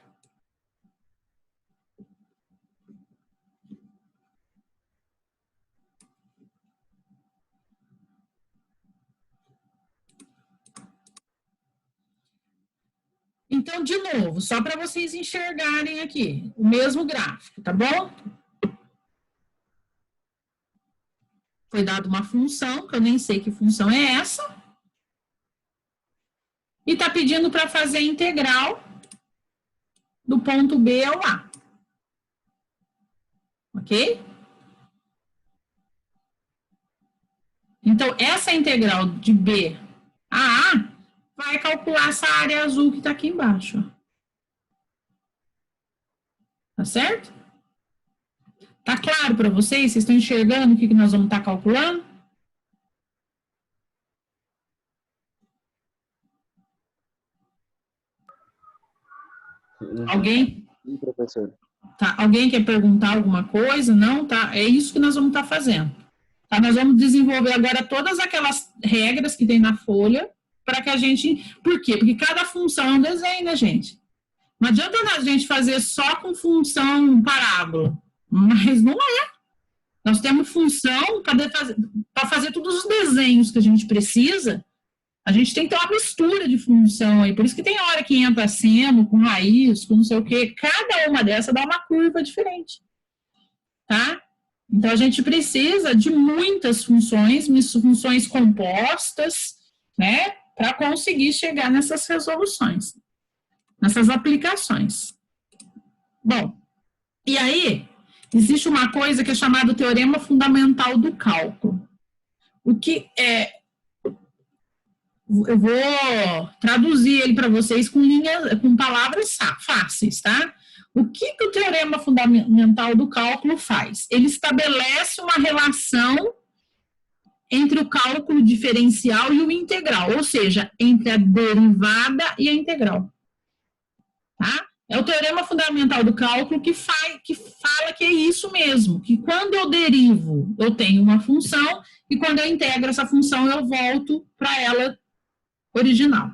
B: Então, de novo, só para vocês enxergarem aqui, o mesmo gráfico, tá bom? Foi dada uma função, que eu nem sei que função é essa. E está pedindo para fazer a integral do ponto B ao A. Ok? Então, essa integral de B a A vai calcular essa área azul que está aqui embaixo. Ó. Tá certo? Tá claro para vocês? Vocês estão enxergando o que nós vamos estar calculando? Alguém?
C: Sim, professor.
B: Tá. Alguém quer perguntar alguma coisa? Não? Tá. É isso que nós vamos estar fazendo. Tá? Nós vamos desenvolver agora todas aquelas regras que tem na folha para que a gente... Por quê? Porque cada função é um desenho, né, gente? Não adianta a gente fazer só com função parábola. Mas não é. Nós temos função para fazer todos os desenhos que a gente precisa. A gente tem que ter uma mistura de função aí. Por isso que tem hora que entra seno, com raiz, com não sei o quê. Cada uma dessas dá uma curva diferente. Tá? Então, a gente precisa de muitas funções compostas, né? Para conseguir chegar nessas resoluções, nessas aplicações. Bom, e aí, existe uma coisa que é chamada teorema fundamental do cálculo. O que é... Eu vou traduzir ele para vocês com palavras fáceis, tá? O que o teorema fundamental do cálculo faz? Ele estabelece uma relação entre o cálculo diferencial e o integral, ou seja, entre a derivada e a integral. Tá? É o teorema fundamental do cálculo que fala que é isso mesmo, que quando eu derivo, eu tenho uma função, e quando eu integro essa função, eu volto para ela original.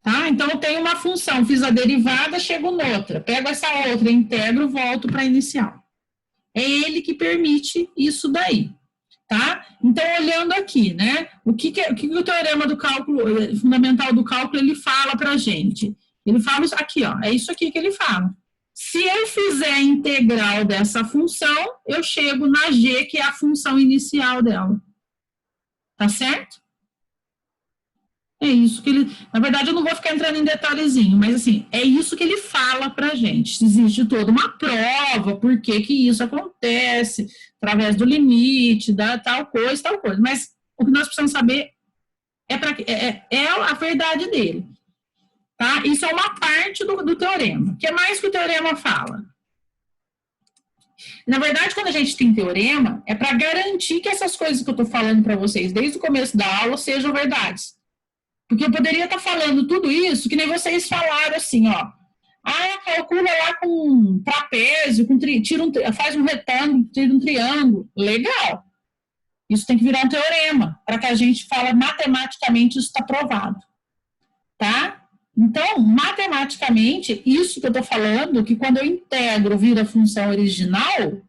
B: Tá? Então, eu tenho uma função, fiz a derivada, chego noutra, pego essa outra, integro, volto para a inicial. É ele que permite isso daí. Tá? Então, olhando aqui, né, o que o teorema do cálculo, fundamental do cálculo, ele fala para a gente? Ele fala aqui, ó, é isso aqui que ele fala. Se eu fizer a integral dessa função, eu chego na g, que é a função inicial dela. Tá certo? É isso que ele... Na verdade, eu não vou ficar entrando em detalhezinho, mas assim, é isso que ele fala pra gente. Existe toda uma prova, por que isso acontece, através do limite, da tal coisa. Mas o que nós precisamos saber é a verdade dele. Tá? Isso é uma parte do teorema. O que mais que o teorema fala? Na verdade, quando a gente tem teorema, é para garantir que essas coisas que eu estou falando para vocês desde o começo da aula sejam verdades. Porque eu poderia estar falando tudo isso, que nem vocês falaram assim, ó. Calcula lá com trapézio, faz um retângulo, tira um triângulo. Legal. Isso tem que virar um teorema, para que a gente fale matematicamente isso está provado. Tá? Então, matematicamente, isso que eu estou falando, que quando eu integro vira função original,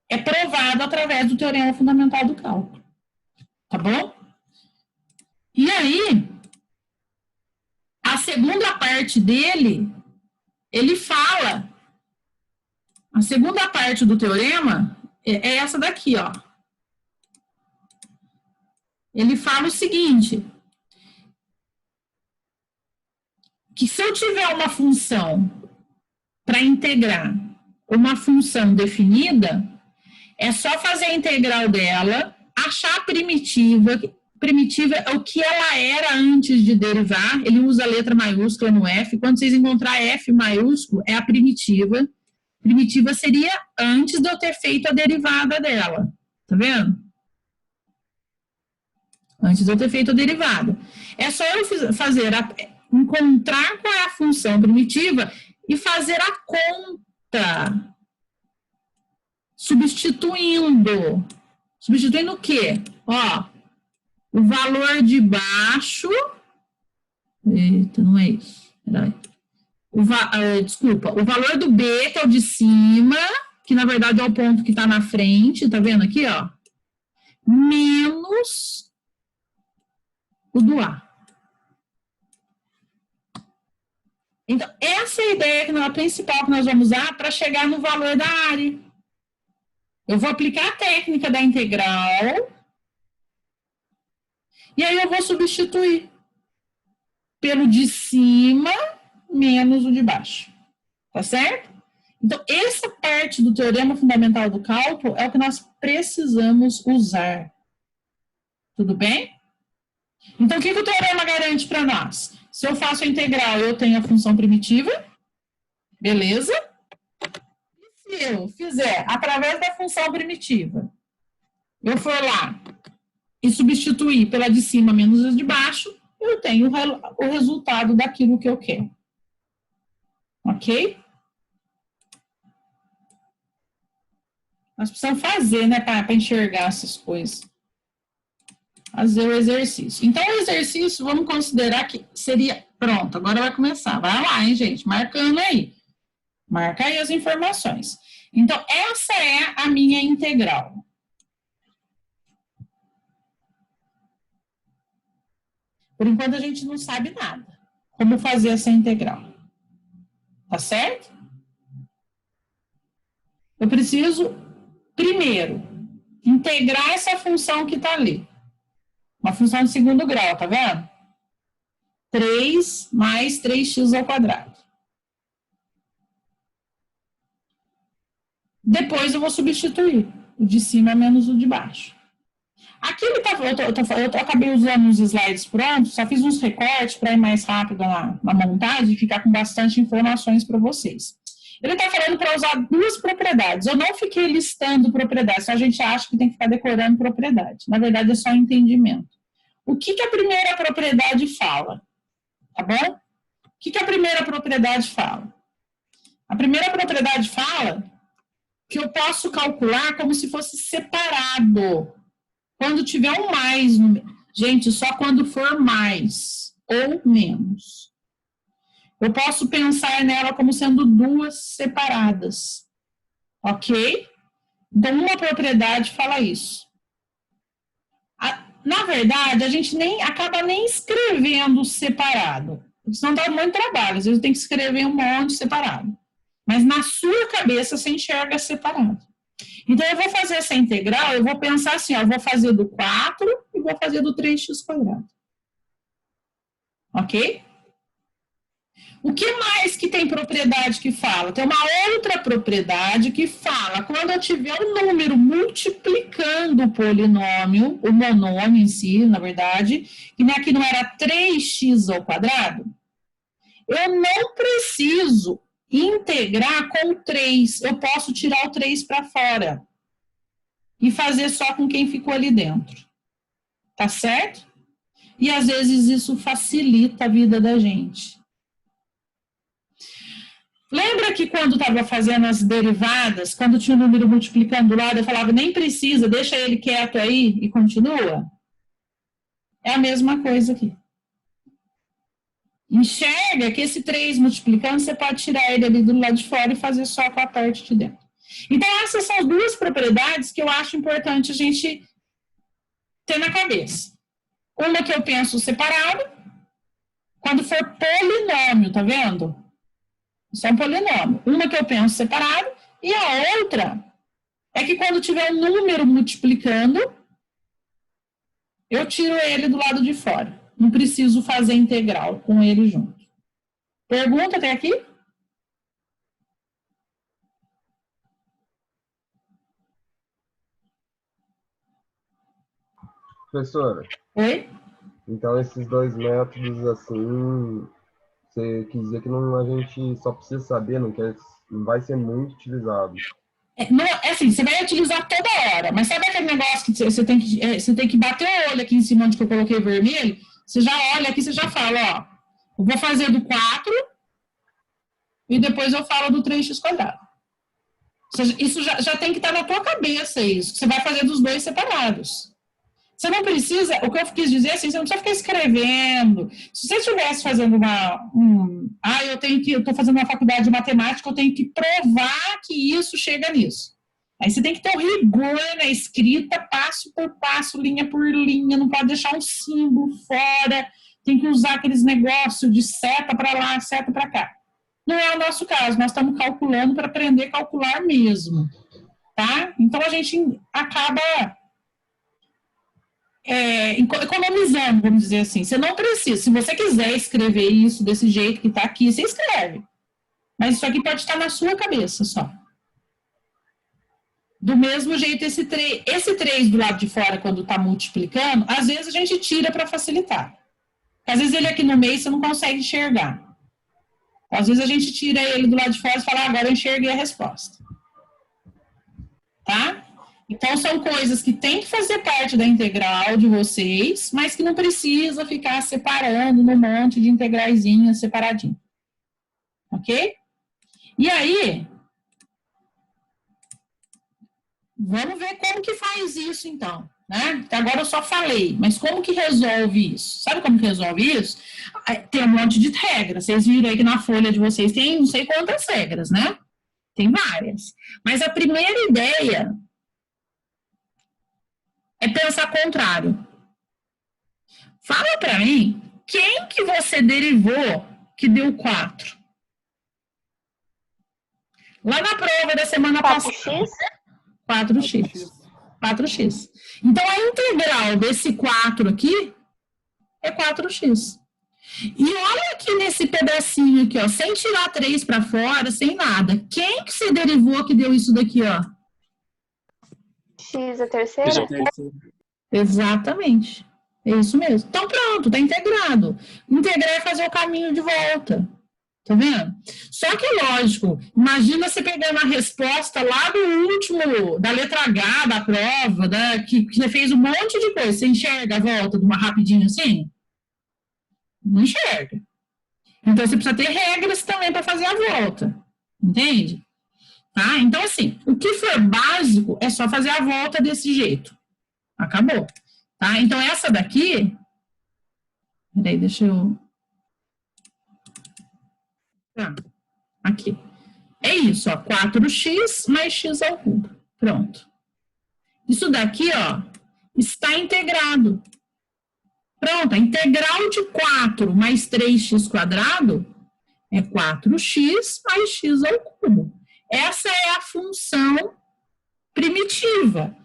B: é provado através do teorema fundamental do cálculo. Tá bom? E aí, as segunda parte dele, ele fala. A segunda parte do teorema é essa daqui, ó. Ele fala o seguinte, que se eu tiver uma função para integrar uma função definida, é só fazer a integral dela, achar a primitiva. Primitiva é o que ela era antes de derivar. Ele usa a letra maiúscula no F. Quando vocês encontrar F maiúsculo, é a primitiva. Primitiva seria antes de eu ter feito a derivada dela. Tá vendo? Antes de eu ter feito a derivada. É só eu encontrar qual é a função primitiva e fazer a conta. Substituindo. Substituindo o quê? Ó, o valor de baixo. Eita, não é isso. Peraí. Desculpa, o valor do B, que é o de cima, que na verdade é o ponto que está na frente, tá vendo aqui, ó? Menos o do A. Então, essa é a ideia principal que nós vamos usar para chegar no valor da área. Eu vou aplicar a técnica da integral e aí eu vou substituir pelo de cima menos o de baixo. Tá certo? Então, essa parte do teorema fundamental do cálculo é o que nós precisamos usar. Tudo bem? Então, o que o teorema garante para nós? Se eu faço a integral, eu tenho a função primitiva. Beleza? E se eu fizer através da função primitiva, eu for lá e substituir pela de cima menos a de baixo, eu tenho o resultado daquilo que eu quero. Ok? Nós precisamos fazer, né, para enxergar essas coisas. Fazer o exercício. Então, o exercício, vamos considerar que seria... Pronto, agora vai começar. Vai lá, hein, gente? Marcando aí. Marca aí as informações. Então, essa é a minha integral. Por enquanto, a gente não sabe nada. Como fazer essa integral. Tá certo? Eu preciso, primeiro, integrar essa função que está ali. Uma função de segundo grau, tá vendo? 3 mais 3x ao quadrado. Depois eu vou substituir o de cima menos o de baixo. Aqui ele tá, eu acabei usando os slides prontos, só fiz uns recortes para ir mais rápido na montagem e ficar com bastante informações para vocês. Ele está falando para usar duas propriedades. Eu não fiquei listando propriedades, só a gente acha que tem que ficar decorando propriedade. Na verdade, é só entendimento. O que a primeira propriedade fala? Tá bom? O que a primeira propriedade fala? A primeira propriedade fala que eu posso calcular como se fosse separado. Quando tiver um mais, gente, só quando for mais ou menos. Eu posso pensar nela como sendo duas separadas. Ok? Então, uma propriedade fala isso. Na verdade, a gente acaba nem escrevendo separado. Senão dá muito trabalho. Às vezes tem que escrever um monte separado. Mas na sua cabeça você enxerga separado. Então, eu vou fazer essa integral, eu vou pensar assim, ó, eu vou fazer do 4 e vou fazer do 3x quadrado. Ok? O que mais que tem propriedade que fala? Tem uma outra propriedade que fala, quando eu tiver um número multiplicando o polinômio, o monômio em si, na verdade, que aqui não era 3x ao quadrado, eu não preciso integrar com o 3. Eu posso tirar o 3 para fora e fazer só com quem ficou ali dentro. Tá certo? E às vezes isso facilita a vida da gente. Lembra que quando estava fazendo as derivadas, quando tinha o número multiplicando do lado, eu falava, nem precisa, deixa ele quieto aí e continua? É a mesma coisa aqui. Enxerga que esse 3 multiplicando, você pode tirar ele ali do lado de fora e fazer só com a parte de dentro. Então, essas são duas propriedades que eu acho importante a gente ter na cabeça. Uma que eu penso separado quando for polinômio, tá vendo? Isso é um polinômio. Uma que eu penso separado e a outra é que quando tiver um número multiplicando, eu tiro ele do lado de fora. Não preciso fazer integral com ele junto. Pergunta até aqui?
G: Professora,
B: Oi?
G: então esses dois métodos, assim, você quis dizer que não, a gente só precisa saber, não vai ser muito utilizado.
B: Não, é assim, você vai utilizar toda hora, mas sabe aquele negócio que você tem que bater o olho aqui em cima onde que eu coloquei vermelho? Você já olha aqui, você já fala, ó, eu vou fazer do 4 e depois eu falo do 3x². Isso já tem que estar na tua cabeça, isso, que você vai fazer dos dois separados. Você não precisa, o que eu quis dizer assim, você não precisa ficar escrevendo. Se você estivesse fazendo eu estou fazendo uma faculdade de matemática, eu tenho que provar que isso chega nisso. Aí você tem que ter o rigor na escrita, passo por passo, linha por linha, não pode deixar um símbolo fora, tem que usar aqueles negócios de seta para lá, seta para cá. Não é o nosso caso, nós estamos calculando para aprender a calcular mesmo, tá? Então a gente acaba economizando, vamos dizer assim. Você não precisa, se você quiser escrever isso desse jeito que está aqui, você escreve. Mas isso aqui pode estar na sua cabeça só. Do mesmo jeito, esse 3 do lado de fora, quando está multiplicando, às vezes a gente tira para facilitar. Às vezes ele aqui no meio você não consegue enxergar. Às vezes a gente tira ele do lado de fora e fala, agora eu enxerguei a resposta. Tá? Então, são coisas que tem que fazer parte da integral de vocês, mas que não precisa ficar separando num monte de integraizinhas separadinho. Ok? E aí, vamos ver como que faz isso, então. Né? Até agora eu só falei, mas como que resolve isso? Sabe como que resolve isso? Tem um monte de regras. Vocês viram aí que na folha de vocês tem não sei quantas regras, né? Tem várias. Mas a primeira ideia é pensar contrário. Fala para mim, quem que você derivou que deu 4? Lá na prova da semana passada. 4x. 4x. Então, a integral desse 4 aqui é 4x. E olha aqui nesse pedacinho aqui, ó, sem tirar 3 para fora, sem nada. Quem que você derivou que deu isso daqui, ó?
H: X a terceira?
B: Exatamente. É isso mesmo. Então, pronto, tá integrado. Integrar é fazer o caminho de volta. Tá vendo? Só que, lógico, imagina você pegando a resposta lá do último, da letra H da prova, que você fez um monte de coisa. Você enxerga a volta de uma rapidinho assim? Não enxerga. Então, você precisa ter regras também para fazer a volta. Entende? Tá? Então, assim, o que for básico é só fazer a volta desse jeito. Acabou. Tá? Então, essa daqui... Peraí, deixa eu... Tá. Aqui. É isso, ó. 4x mais x ao cubo. Pronto. Isso daqui, ó, está integrado. Pronto. A integral de 4 mais 3x² é 4x mais x ao cubo. Essa é a função primitiva.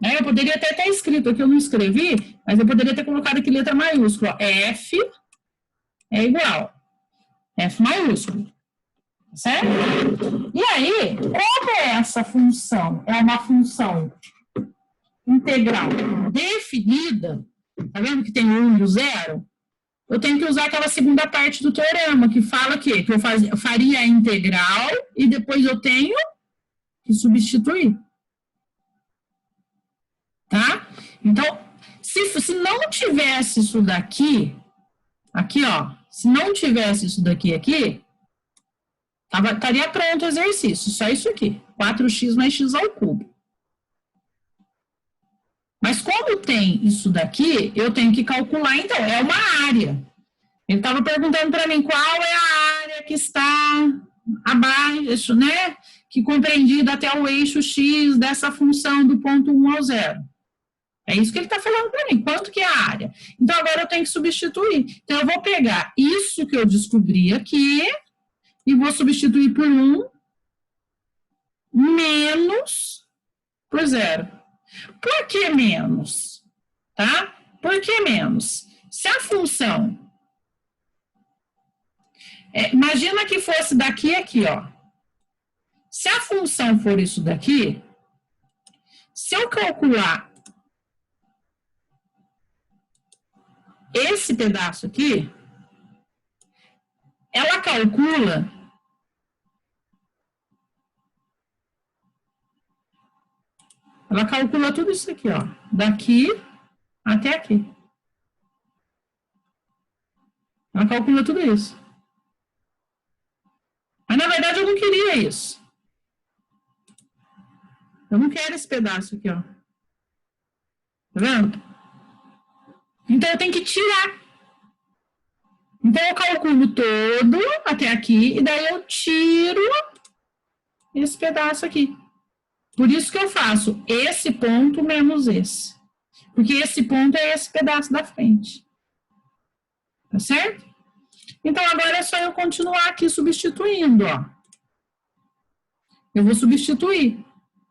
B: Eu poderia até ter escrito aqui, eu não escrevi, mas eu poderia ter colocado aqui letra maiúscula. F é igual. F maiúsculo. Certo? E aí, como essa função é uma função integral definida, tá vendo que tem o 1 e o 0? Eu tenho que usar aquela segunda parte do teorema, que fala que eu faria a integral e depois eu tenho que substituir. Tá? Então, se não tivesse isso daqui, aqui, ó, se não tivesse isso daqui, estaria pronto o exercício, só isso aqui, 4x mais x ao cubo. Mas como tem isso daqui, eu tenho que calcular, então, é uma área. Ele estava perguntando para mim qual é a área que está abaixo, né, que compreendida até o eixo x dessa função do ponto 1 ao 0. É isso que ele está falando para mim. Quanto que é a área? Então, agora eu tenho que substituir. Então, eu vou pegar isso que eu descobri aqui e vou substituir por 1 menos por 0. Por que menos? Tá? Por que menos? Se a função... imagina que fosse daqui a aqui, ó. Se a função for isso daqui, se eu calcular esse pedaço aqui, ela calcula tudo isso aqui, ó, daqui até aqui. Ela calcula tudo isso. Mas, na verdade, eu não queria isso. Eu não quero esse pedaço aqui, ó. Tá vendo? Então, eu tenho que tirar. Então, eu calculo todo até aqui, e daí eu tiro esse pedaço aqui. Por isso que eu faço esse ponto menos esse. Porque esse ponto é esse pedaço da frente. Tá certo? Então, agora é só eu continuar aqui substituindo, ó. Eu vou substituir.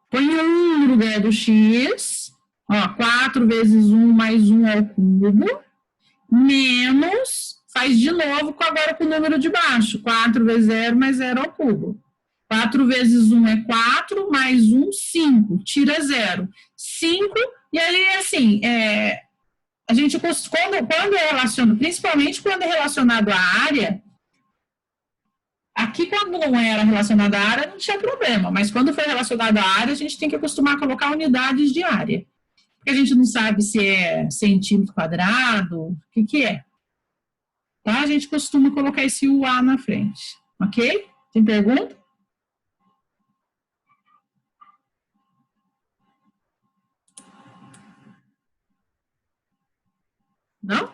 B: Põe 1 no lugar do x, ó, 4 vezes 1 mais 1 ao cubo, menos, faz de novo agora com o número de baixo, 4 vezes 0 mais 0 ao cubo. 4 vezes 1 é 4, mais 1, 5, tira 0. 5, e aí, assim, a gente, quando é relacionado, principalmente quando é relacionado à área, aqui, quando não era relacionado à área, não tinha problema, mas quando foi relacionado à área, a gente tem que acostumar a colocar unidades de área. Porque a gente não sabe se é centímetro quadrado, o que é. Tá? A gente costuma colocar esse UA na frente. Ok? Tem pergunta? Não?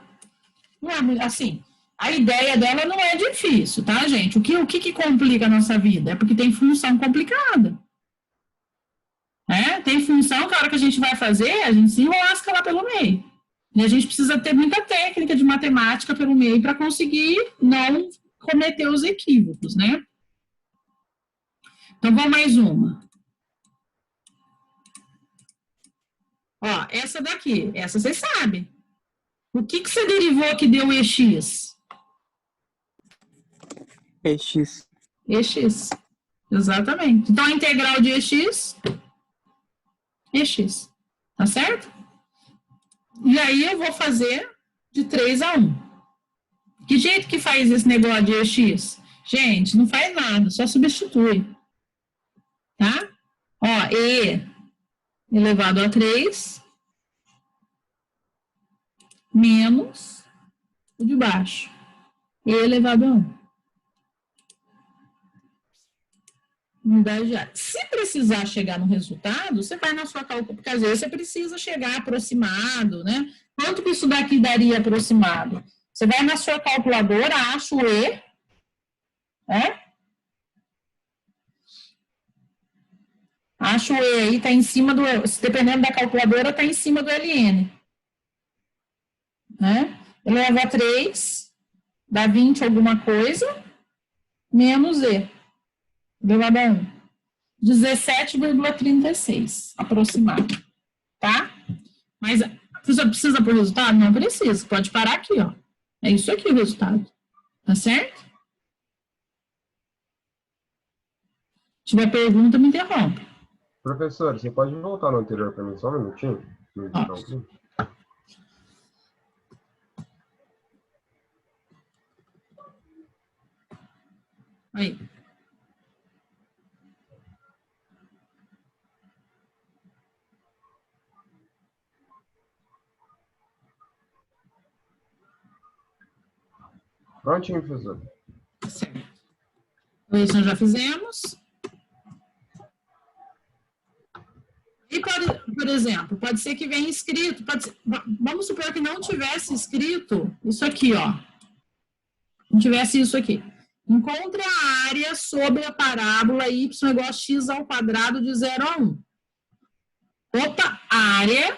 B: Não é muito assim. A ideia dela não é difícil, tá, gente? O que complica a nossa vida? É porque tem função complicada. Tem função que a hora que a gente vai fazer, a gente se enrosca lá pelo meio. E a gente precisa ter muita técnica de matemática pelo meio para conseguir não cometer os equívocos, né? Então, vamos mais uma. Ó, essa daqui, essa vocês sabem. O que você derivou que deu EX?
A: EX.
B: EX. Exatamente. Então, a integral de EX, EX. Tá certo? E aí, eu vou fazer de 3 a 1. Que jeito que faz esse negócio de EX? Gente, não faz nada, só substitui. Tá? Ó, E elevado a 3 menos o de baixo. E elevado a 1. Unidade de área. Se precisar chegar no resultado, você vai na sua calculadora, porque às vezes você precisa chegar aproximado, né? Quanto que isso daqui daria aproximado? Você vai na sua calculadora, acha o E, né? Acha o E aí, tá em cima do, dependendo da calculadora, tá em cima do LN. Né? Eleva a 3, dá 20 alguma coisa, menos E. Elevado a 1. 17,36, aproximado. Tá? Mas precisa por resultado? Não precisa. Pode parar aqui, ó. É isso aqui o resultado. Tá certo? Se tiver pergunta, me interrompe.
G: Professor, você pode voltar no anterior para mim só um minutinho?
B: Aí.
G: Prontinho, professor.
B: Certo. Isso nós já fizemos. E, por exemplo, pode ser que venha escrito, vamos supor que não tivesse escrito isso aqui, ó. Não tivesse isso aqui. Encontre a área sobre a parábola y igual a x ao quadrado de 0 a 1. Opa, área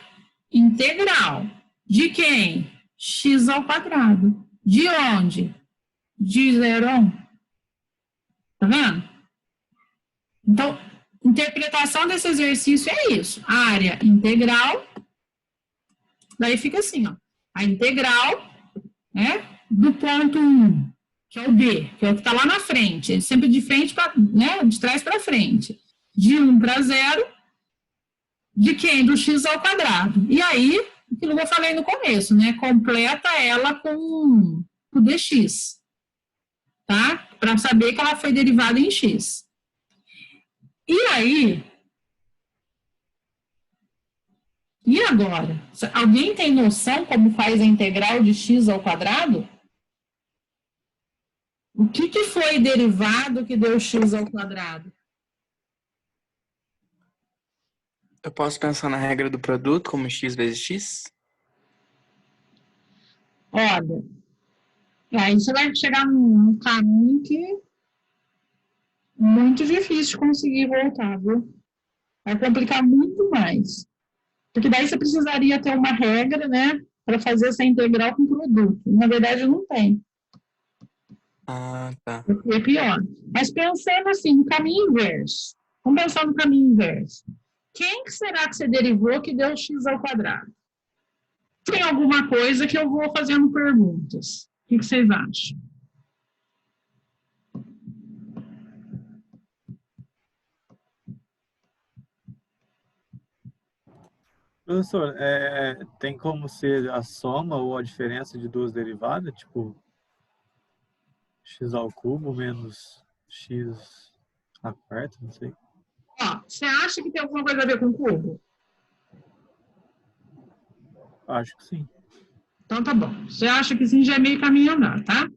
B: integral. De quem? X ao quadrado. De onde? De 0 a 1. Tá vendo? Então, interpretação desse exercício é isso. Área integral. Daí fica assim, ó. A integral, né, do ponto 1, que é o B, que é o que está lá na frente. Sempre de frente para, né, de trás para frente. De 1 para 0. De quem? Do x ao quadrado. E aí, aquilo que eu falei no começo, né? Completa ela com o dx. Tá? Para saber que ela foi derivada em x. E aí... E agora? Alguém tem noção como faz a integral de x ao quadrado? O que foi derivado que deu x ao quadrado?
A: Eu posso pensar na regra do produto como x vezes x?
B: Olha, aí você vai chegar num caminho que é muito difícil de conseguir voltar, viu? Vai complicar muito mais. Porque daí você precisaria ter uma regra, né, para fazer essa integral com produto. Na verdade, não tem.
A: Ah, tá.
B: É pior. Mas pensando assim, no caminho inverso. Vamos pensar no caminho inverso. Quem que será que você derivou que deu x ao quadrado? Tem alguma coisa que eu vou fazendo perguntas. O que vocês acham?
D: Professor, tem como ser a soma ou a diferença de duas derivadas? Tipo, x ao cubo menos x à quarta, não sei.
B: Ó, você acha que tem alguma coisa a ver com cubo?
D: Acho que sim.
B: Então tá bom. Você acha que sim, já é meio caminho andar, tá?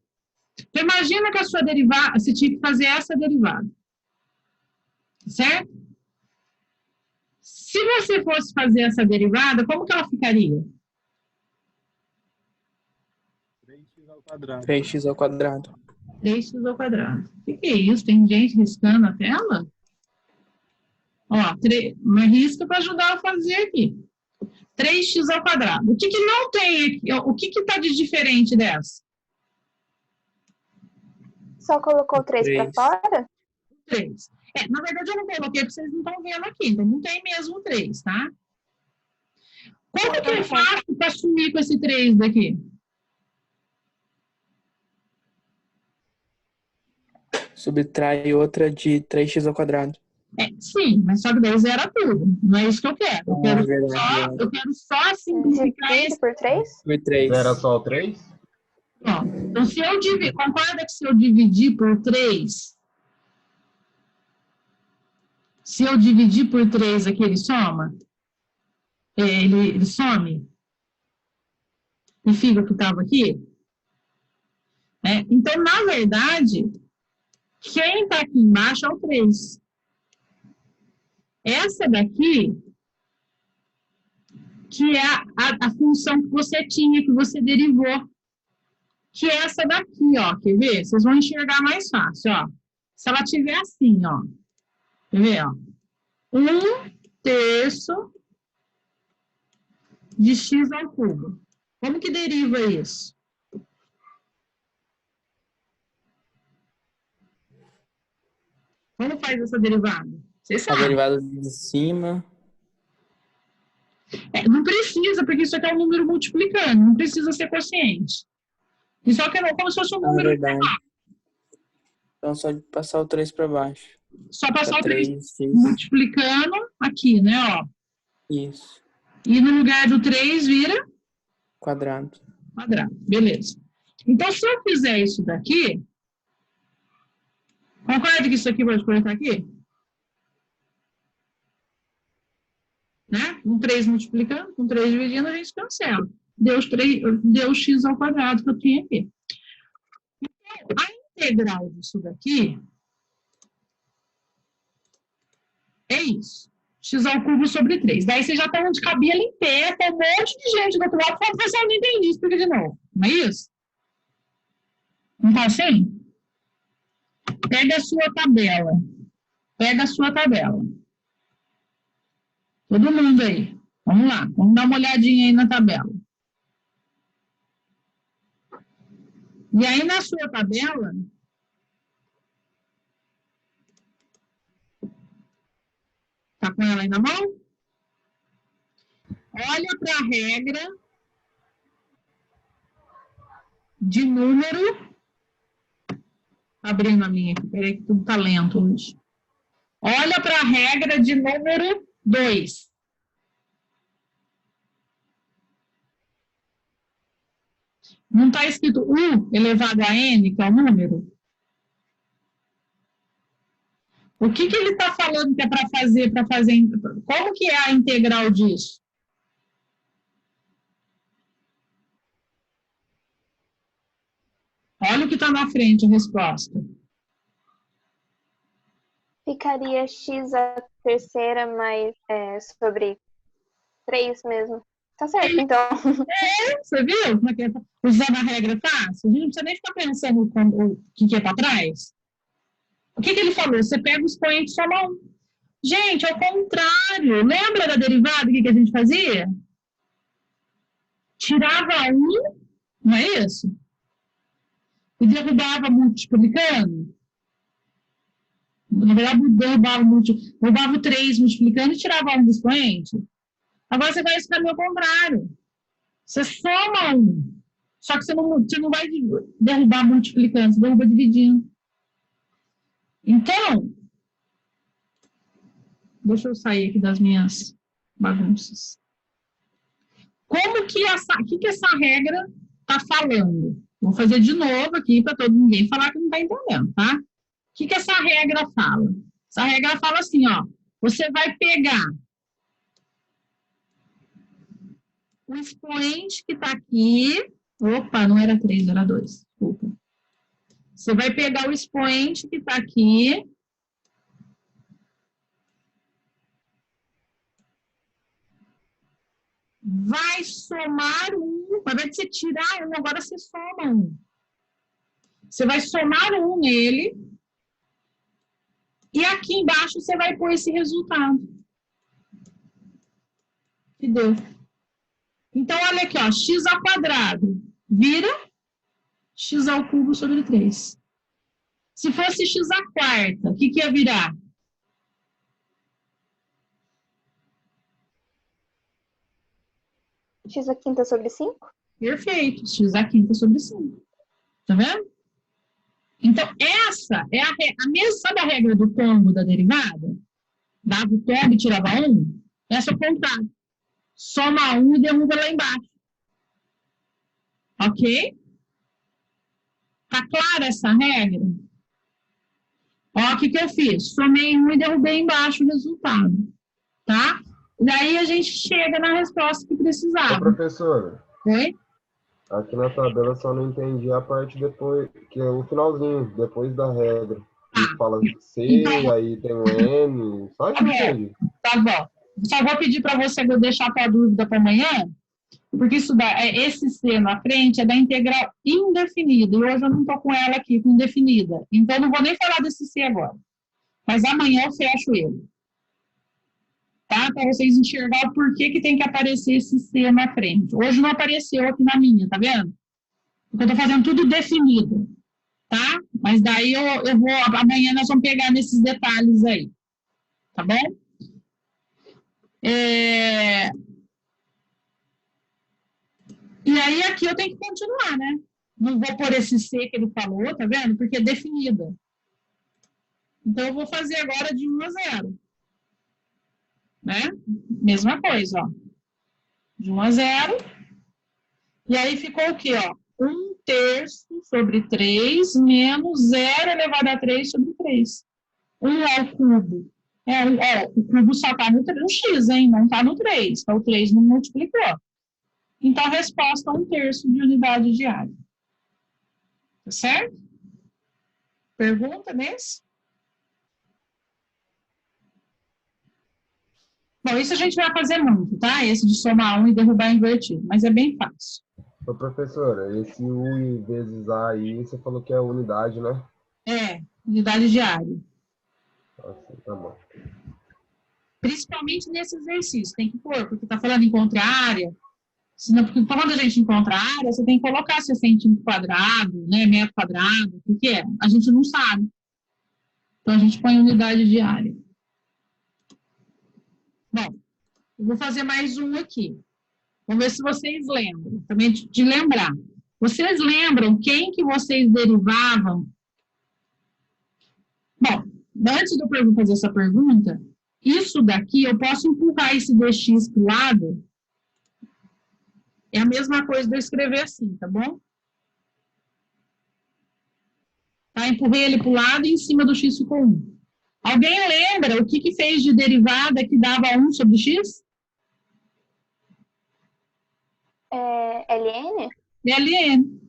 B: Então, imagina que a sua derivada, você tinha que fazer essa derivada. Certo? Se você fosse fazer essa derivada, como que ela ficaria?
D: 3x ao quadrado.
A: 3x ao quadrado.
B: 3x ao quadrado. O que é isso? Tem gente riscando a tela? Ó, uma risca para ajudar a fazer aqui. 3x ao quadrado. O que não tem aqui? O que está de diferente dessa?
H: Só colocou 3 para fora?
B: 3. Na verdade, eu não coloquei porque vocês não estão vendo aqui. Então, não tem mesmo 3, tá? Como que eu faço para sumir com esse 3 daqui?
A: Subtrai outra de 3x ao quadrado.
B: Sim, mas só que daí zera tudo. Não é isso que eu quero. Eu quero só simplificar esse...
H: por 3?
A: Por 3.
G: Era só o 3?
B: Ó, então, se eu dividir... Concorda que se eu dividir por 3... Se eu dividir por 3 aqui, ele soma? Ele some? E fica o que estava aqui? Então, na verdade, quem está aqui embaixo é o 3. Essa daqui, que é a função que você tinha, que você derivou, que é essa daqui, ó, quer ver? Vocês vão enxergar mais fácil, ó. Se ela tiver assim, ó, quer ver, ó? 1/3 de x ao cubo. Como que deriva isso? Como faz essa derivada? Vocês
A: A
B: sabem.
A: derivada de cima.
B: Não precisa, porque isso aqui é um número multiplicando, não precisa ser quociente. Isso aqui é como se fosse um número.
A: Verdade. Então, só de passar o 3 para baixo.
B: Só passar o 3
A: 3x.
B: multiplicando aqui, né, ó.
A: Isso.
B: E no lugar do 3 vira
A: Quadrado.
B: quadrado. Beleza. Então, se eu fizer isso daqui, concorda que isso aqui pode colocar aqui? Né? Com 3 multiplicando, com 3 dividindo, a gente cancela. Deu x ao quadrado que eu tinha aqui. Então, a integral disso daqui é isso. X ao cubo sobre 3. Daí vocês já estão de cabelo em pé, tem um monte de gente do outro lado falando, professor, não entendi, explica de novo. Não é isso? Não tá assim? Pega a sua tabela. Pega a sua tabela. Todo mundo aí. Vamos lá, vamos dar uma olhadinha aí na tabela. E aí, na sua tabela, tá com ela aí na mão? Olha para a regra de número. Abrindo a minha aqui, peraí que tudo tá lento hoje. Olha para a regra de número 2. Não está escrito U elevado a N, que é o número? O que ele está falando que é para fazer, como que é a integral disso? Olha o que está na frente, a resposta.
H: Ficaria x a terceira mais sobre 3 mesmo. Tá certo, então.
B: Você viu como é que é? Usando a regra fácil? A gente não precisa nem ficar pensando o que é para trás. O que ele falou? Você pega o expoente e soma 1. Gente, ao contrário. Lembra da derivada? O que a gente fazia? Tirava 1, não é isso? E derrubava multiplicando. Na verdade, derrubava o 3 multiplicando e tirava 1 do expoente. Agora você vai esse caminho ao contrário. Você soma 1. Só que você não vai derrubar multiplicando, você derruba dividindo. Então, deixa eu sair aqui das minhas bagunças. Como que essa regra está falando? Vou fazer de novo aqui para todo mundo falar que não está entendendo, tá? O que essa regra fala? Essa regra fala assim, ó. Você vai pegar o expoente que está aqui. Opa, não era 3, era 2. Desculpa. Você vai pegar o expoente que está aqui. Vai somar 1. Ao invés de você tirar 1, agora você soma 1. Você vai somar 1 nele. E aqui embaixo você vai pôr esse resultado. Que deu. Então, olha aqui, ó. X ao quadrado vira x ao cubo sobre 3. Se fosse x à quarta, o que ia virar?
H: X à quinta sobre 5?
B: Perfeito. X à quinta sobre 5. Tá vendo? Então, essa é a mesma, sabe a regra do tombo da derivada? Dava o tombo e tirava 1? Essa é o contrário. Soma 1 e derruba lá embaixo. Ok? Tá clara essa regra? Ó, o que eu fiz? Somei 1 e derrubei embaixo o resultado. Tá? Daí a gente chega na resposta que precisava.
G: Ô, professora.
B: Oi?
G: Aqui na tabela eu só não entendi a parte depois, que é o finalzinho, depois da regra. Que fala C, então, aí tem o N, só isso eu não entendi.
B: Tá bom. Só vou pedir para você deixar a tua dúvida para amanhã, porque esse C na frente é da integral indefinida, e hoje eu não estou com ela aqui, com indefinida. Então, eu não vou nem falar desse C agora. Mas amanhã eu fecho ele. Tá? Para vocês enxergarem o porquê que tem que aparecer esse C na frente. Hoje não apareceu aqui na minha, tá vendo? Porque eu estou fazendo tudo definido. Tá? Mas daí eu vou, amanhã nós vamos pegar nesses detalhes aí. Tá bom? E aí aqui eu tenho que continuar, né? Não vou pôr esse C que ele falou, tá vendo? Porque é definida. Então eu vou fazer agora de 1 a 0. Né? Mesma coisa, ó. De 1 a 0. E aí ficou o quê, ó? 1/3 sobre 3 menos 0 elevado a 3 sobre 3. 1 ao cubo. O cubo só está no x, hein? Não está no 3. Então, o 3 não multiplicou. Então, a resposta é 1/3 de unidade de área. Tá certo? Pergunta nesse? Bom, isso a gente vai fazer muito, tá? Esse de somar 1 e derrubar invertido. Mas é bem fácil.
G: Ô, professora, esse U vezes A aí, você falou que é unidade, né?
B: É, unidade de área.
G: Assim, tá bom.
B: Principalmente nesse exercício, tem que pôr, porque está falando em contrária. Senão, porque quando a gente encontra a área, você tem que colocar se é centímetro quadrado, né, metro quadrado, o que é? A gente não sabe. Então, a gente põe unidade de área. Bom, eu vou fazer mais um aqui. Vamos ver se vocês lembram. Também de lembrar. Vocês lembram quem que vocês derivavam? Bom, antes de eu fazer essa pergunta, isso daqui, eu posso empurrar esse dx para o lado. É a mesma coisa de eu escrever assim, tá bom? Tá? Empurrei ele para o lado e em cima do x ficou 1. Alguém lembra o que fez de derivada que dava 1 sobre x?
H: LN?
B: LN,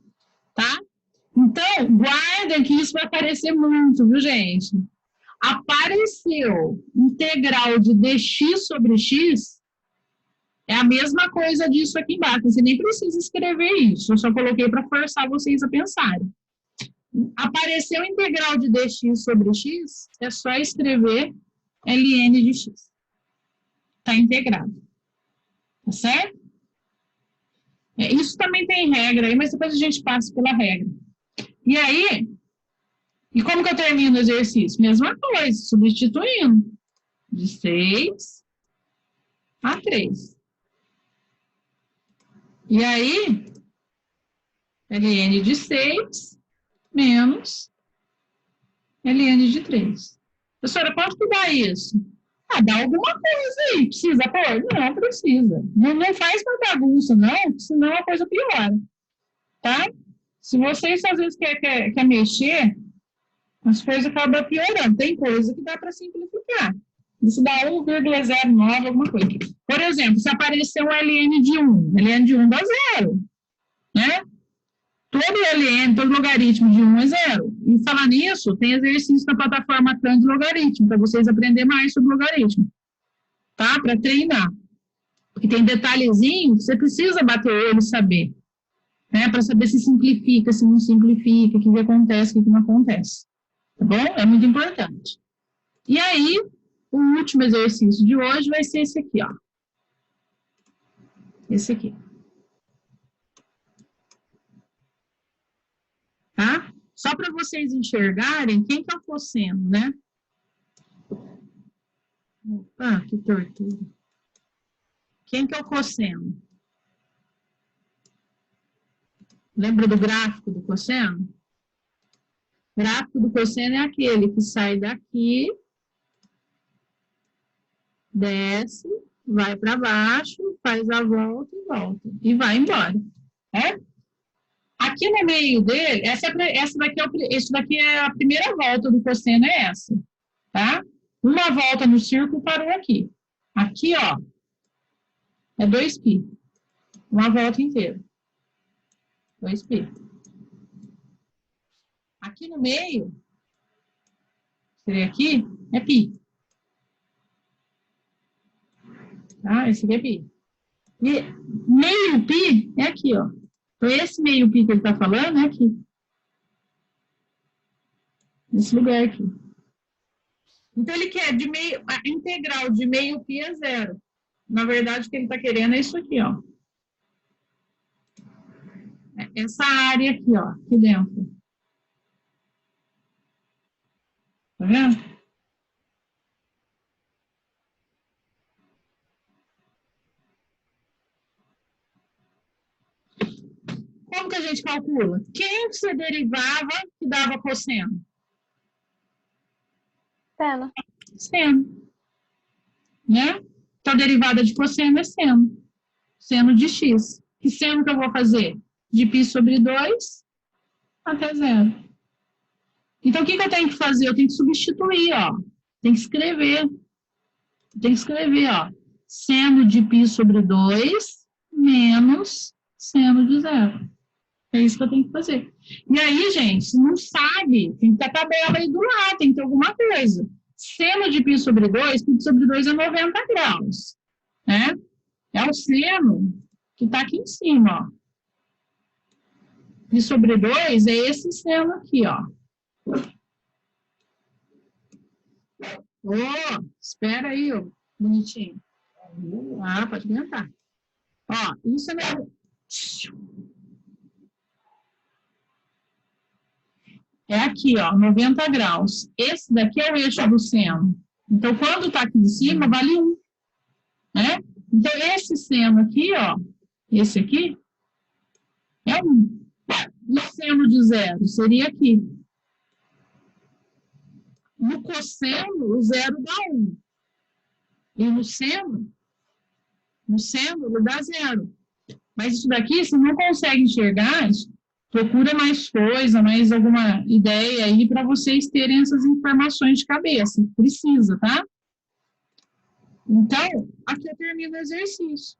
B: tá? Então, guarda que isso vai aparecer muito, viu, gente? Apareceu integral de dx sobre x, é a mesma coisa disso aqui embaixo. Você nem precisa escrever isso, eu só coloquei para forçar vocês a pensarem. Apareceu integral de dx sobre x, é só escrever ln de x. Está integrado. Tá certo? Isso também tem regra aí, mas depois a gente passa pela regra. E aí, e como que eu termino o exercício? Mesma coisa, substituindo. De 6 a 3. E aí, ln de 6 menos ln de 3. Professora, quanto que dá isso? Dá alguma coisa aí. Precisa pôr? Não, precisa. Não faz uma bagunça, não, senão a coisa piora. Tá? Se vocês às vezes quer mexer, as coisas acabam piorando. Tem coisa que dá para simplificar. Isso dá 1,09, alguma coisa. Por exemplo, se aparecer um ln de 1 dá 0. Né? Todo ln, todo logaritmo de 1 é 0. E falar nisso, tem exercício na plataforma Khan de logaritmo, para vocês aprenderem mais sobre logaritmo. Tá? Para treinar. Porque tem detalhezinho que você precisa bater o olho e saber. Né? Para saber se simplifica, se não simplifica, o que acontece, o que não acontece. Tá bom? É muito importante. E aí, o último exercício de hoje vai ser esse aqui, ó. Esse aqui. Tá? Só para vocês enxergarem quem que é o cosseno, né? Opa, que tortura. Quem que é o cosseno? Lembra do gráfico do cosseno? O gráfico do cosseno é aquele que sai daqui, desce, vai para baixo, faz a volta e volta. E vai embora. É? Aqui no meio dele, esse daqui é a primeira volta do cosseno, é essa. Tá? Uma volta no círculo parou aqui. Aqui, ó, é 2π. Uma volta inteira. 2π. Aqui no meio, seria aqui, é π. Tá? Esse aqui é π. E meio π é aqui, ó. Então, esse meio π que ele está falando é aqui. Nesse lugar aqui. Então, ele quer a integral de meio π é 0. Na verdade, o que ele está querendo é isso aqui, ó. Essa área aqui, ó, aqui dentro. Tá vendo? Como que a gente calcula? Quem que você derivava que dava cosseno?
H: Seno.
B: Seno. Né? Então, a derivada de cosseno é seno. Seno de x. Que seno que eu vou fazer? De π sobre 2 até 0. Então, o que eu tenho que fazer? Eu tenho que substituir, ó. Tem que escrever. Tem que escrever, ó. Seno de π sobre 2 menos seno de 0. É isso que eu tenho que fazer. E aí, gente, se não sabe, tem que ter a tabela aí do lado, tem que ter alguma coisa. Seno de π sobre 2 é 90 graus. Né? É o seno que está aqui em cima, ó. Π sobre 2 é esse seno aqui, ó. Espera aí, ó. Bonitinho. Ah, pode aumentar. Ó, isso é meu... É aqui, ó, 90 graus. Esse daqui é o eixo do seno. Então, quando tá aqui em cima, vale 1. Né? Então, esse seno aqui, ó, esse aqui, é 1. E o seno de 0 seria aqui. No cosseno, o 0 dá 1. E no seno ele dá 0. Mas isso daqui, você não consegue enxergar, procura mais coisa, mais alguma ideia aí para vocês terem essas informações de cabeça. Precisa, tá? Então, aqui eu termino o exercício.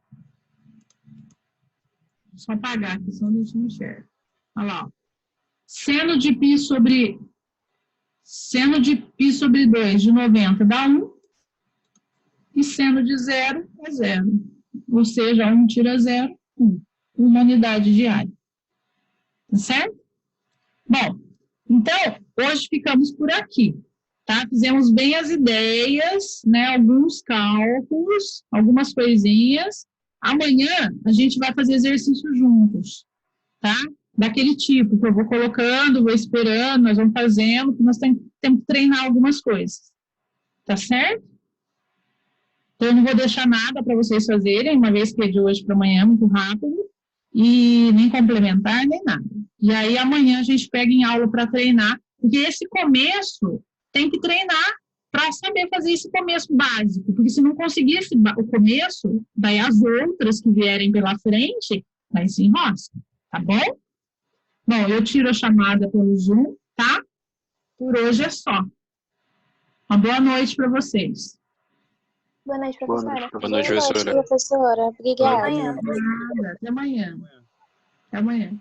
B: Só apagar aqui, senão a gente não enxerga. Olha lá, ó. Seno de π sobre 2 de 90 dá 1. E seno de 0 é 0. Ou seja, 1 tira 0, 1. Uma unidade de área. Tá certo? Bom, então, hoje ficamos por aqui. Tá? Fizemos bem as ideias, né? Alguns cálculos, algumas coisinhas. Amanhã a gente vai fazer exercício juntos, tá? Daquele tipo, que eu vou colocando, vou esperando, nós vamos fazendo, porque nós temos que treinar algumas coisas. Tá certo? Então, eu não vou deixar nada para vocês fazerem, uma vez que é de hoje para amanhã, muito rápido, e nem complementar, nem nada. E aí, amanhã a gente pega em aula para treinar, porque esse começo tem que treinar para saber fazer esse começo básico, porque se não conseguir o começo, daí as outras que vierem pela frente, vai se enrosca, tá bom? Bom, eu tiro a chamada pelo Zoom, tá? Por hoje é só. Uma boa noite para vocês.
H: Boa noite, professora.
I: Boa noite, professora.
H: Boa noite, professora. Obrigada.
B: Até amanhã. Até amanhã.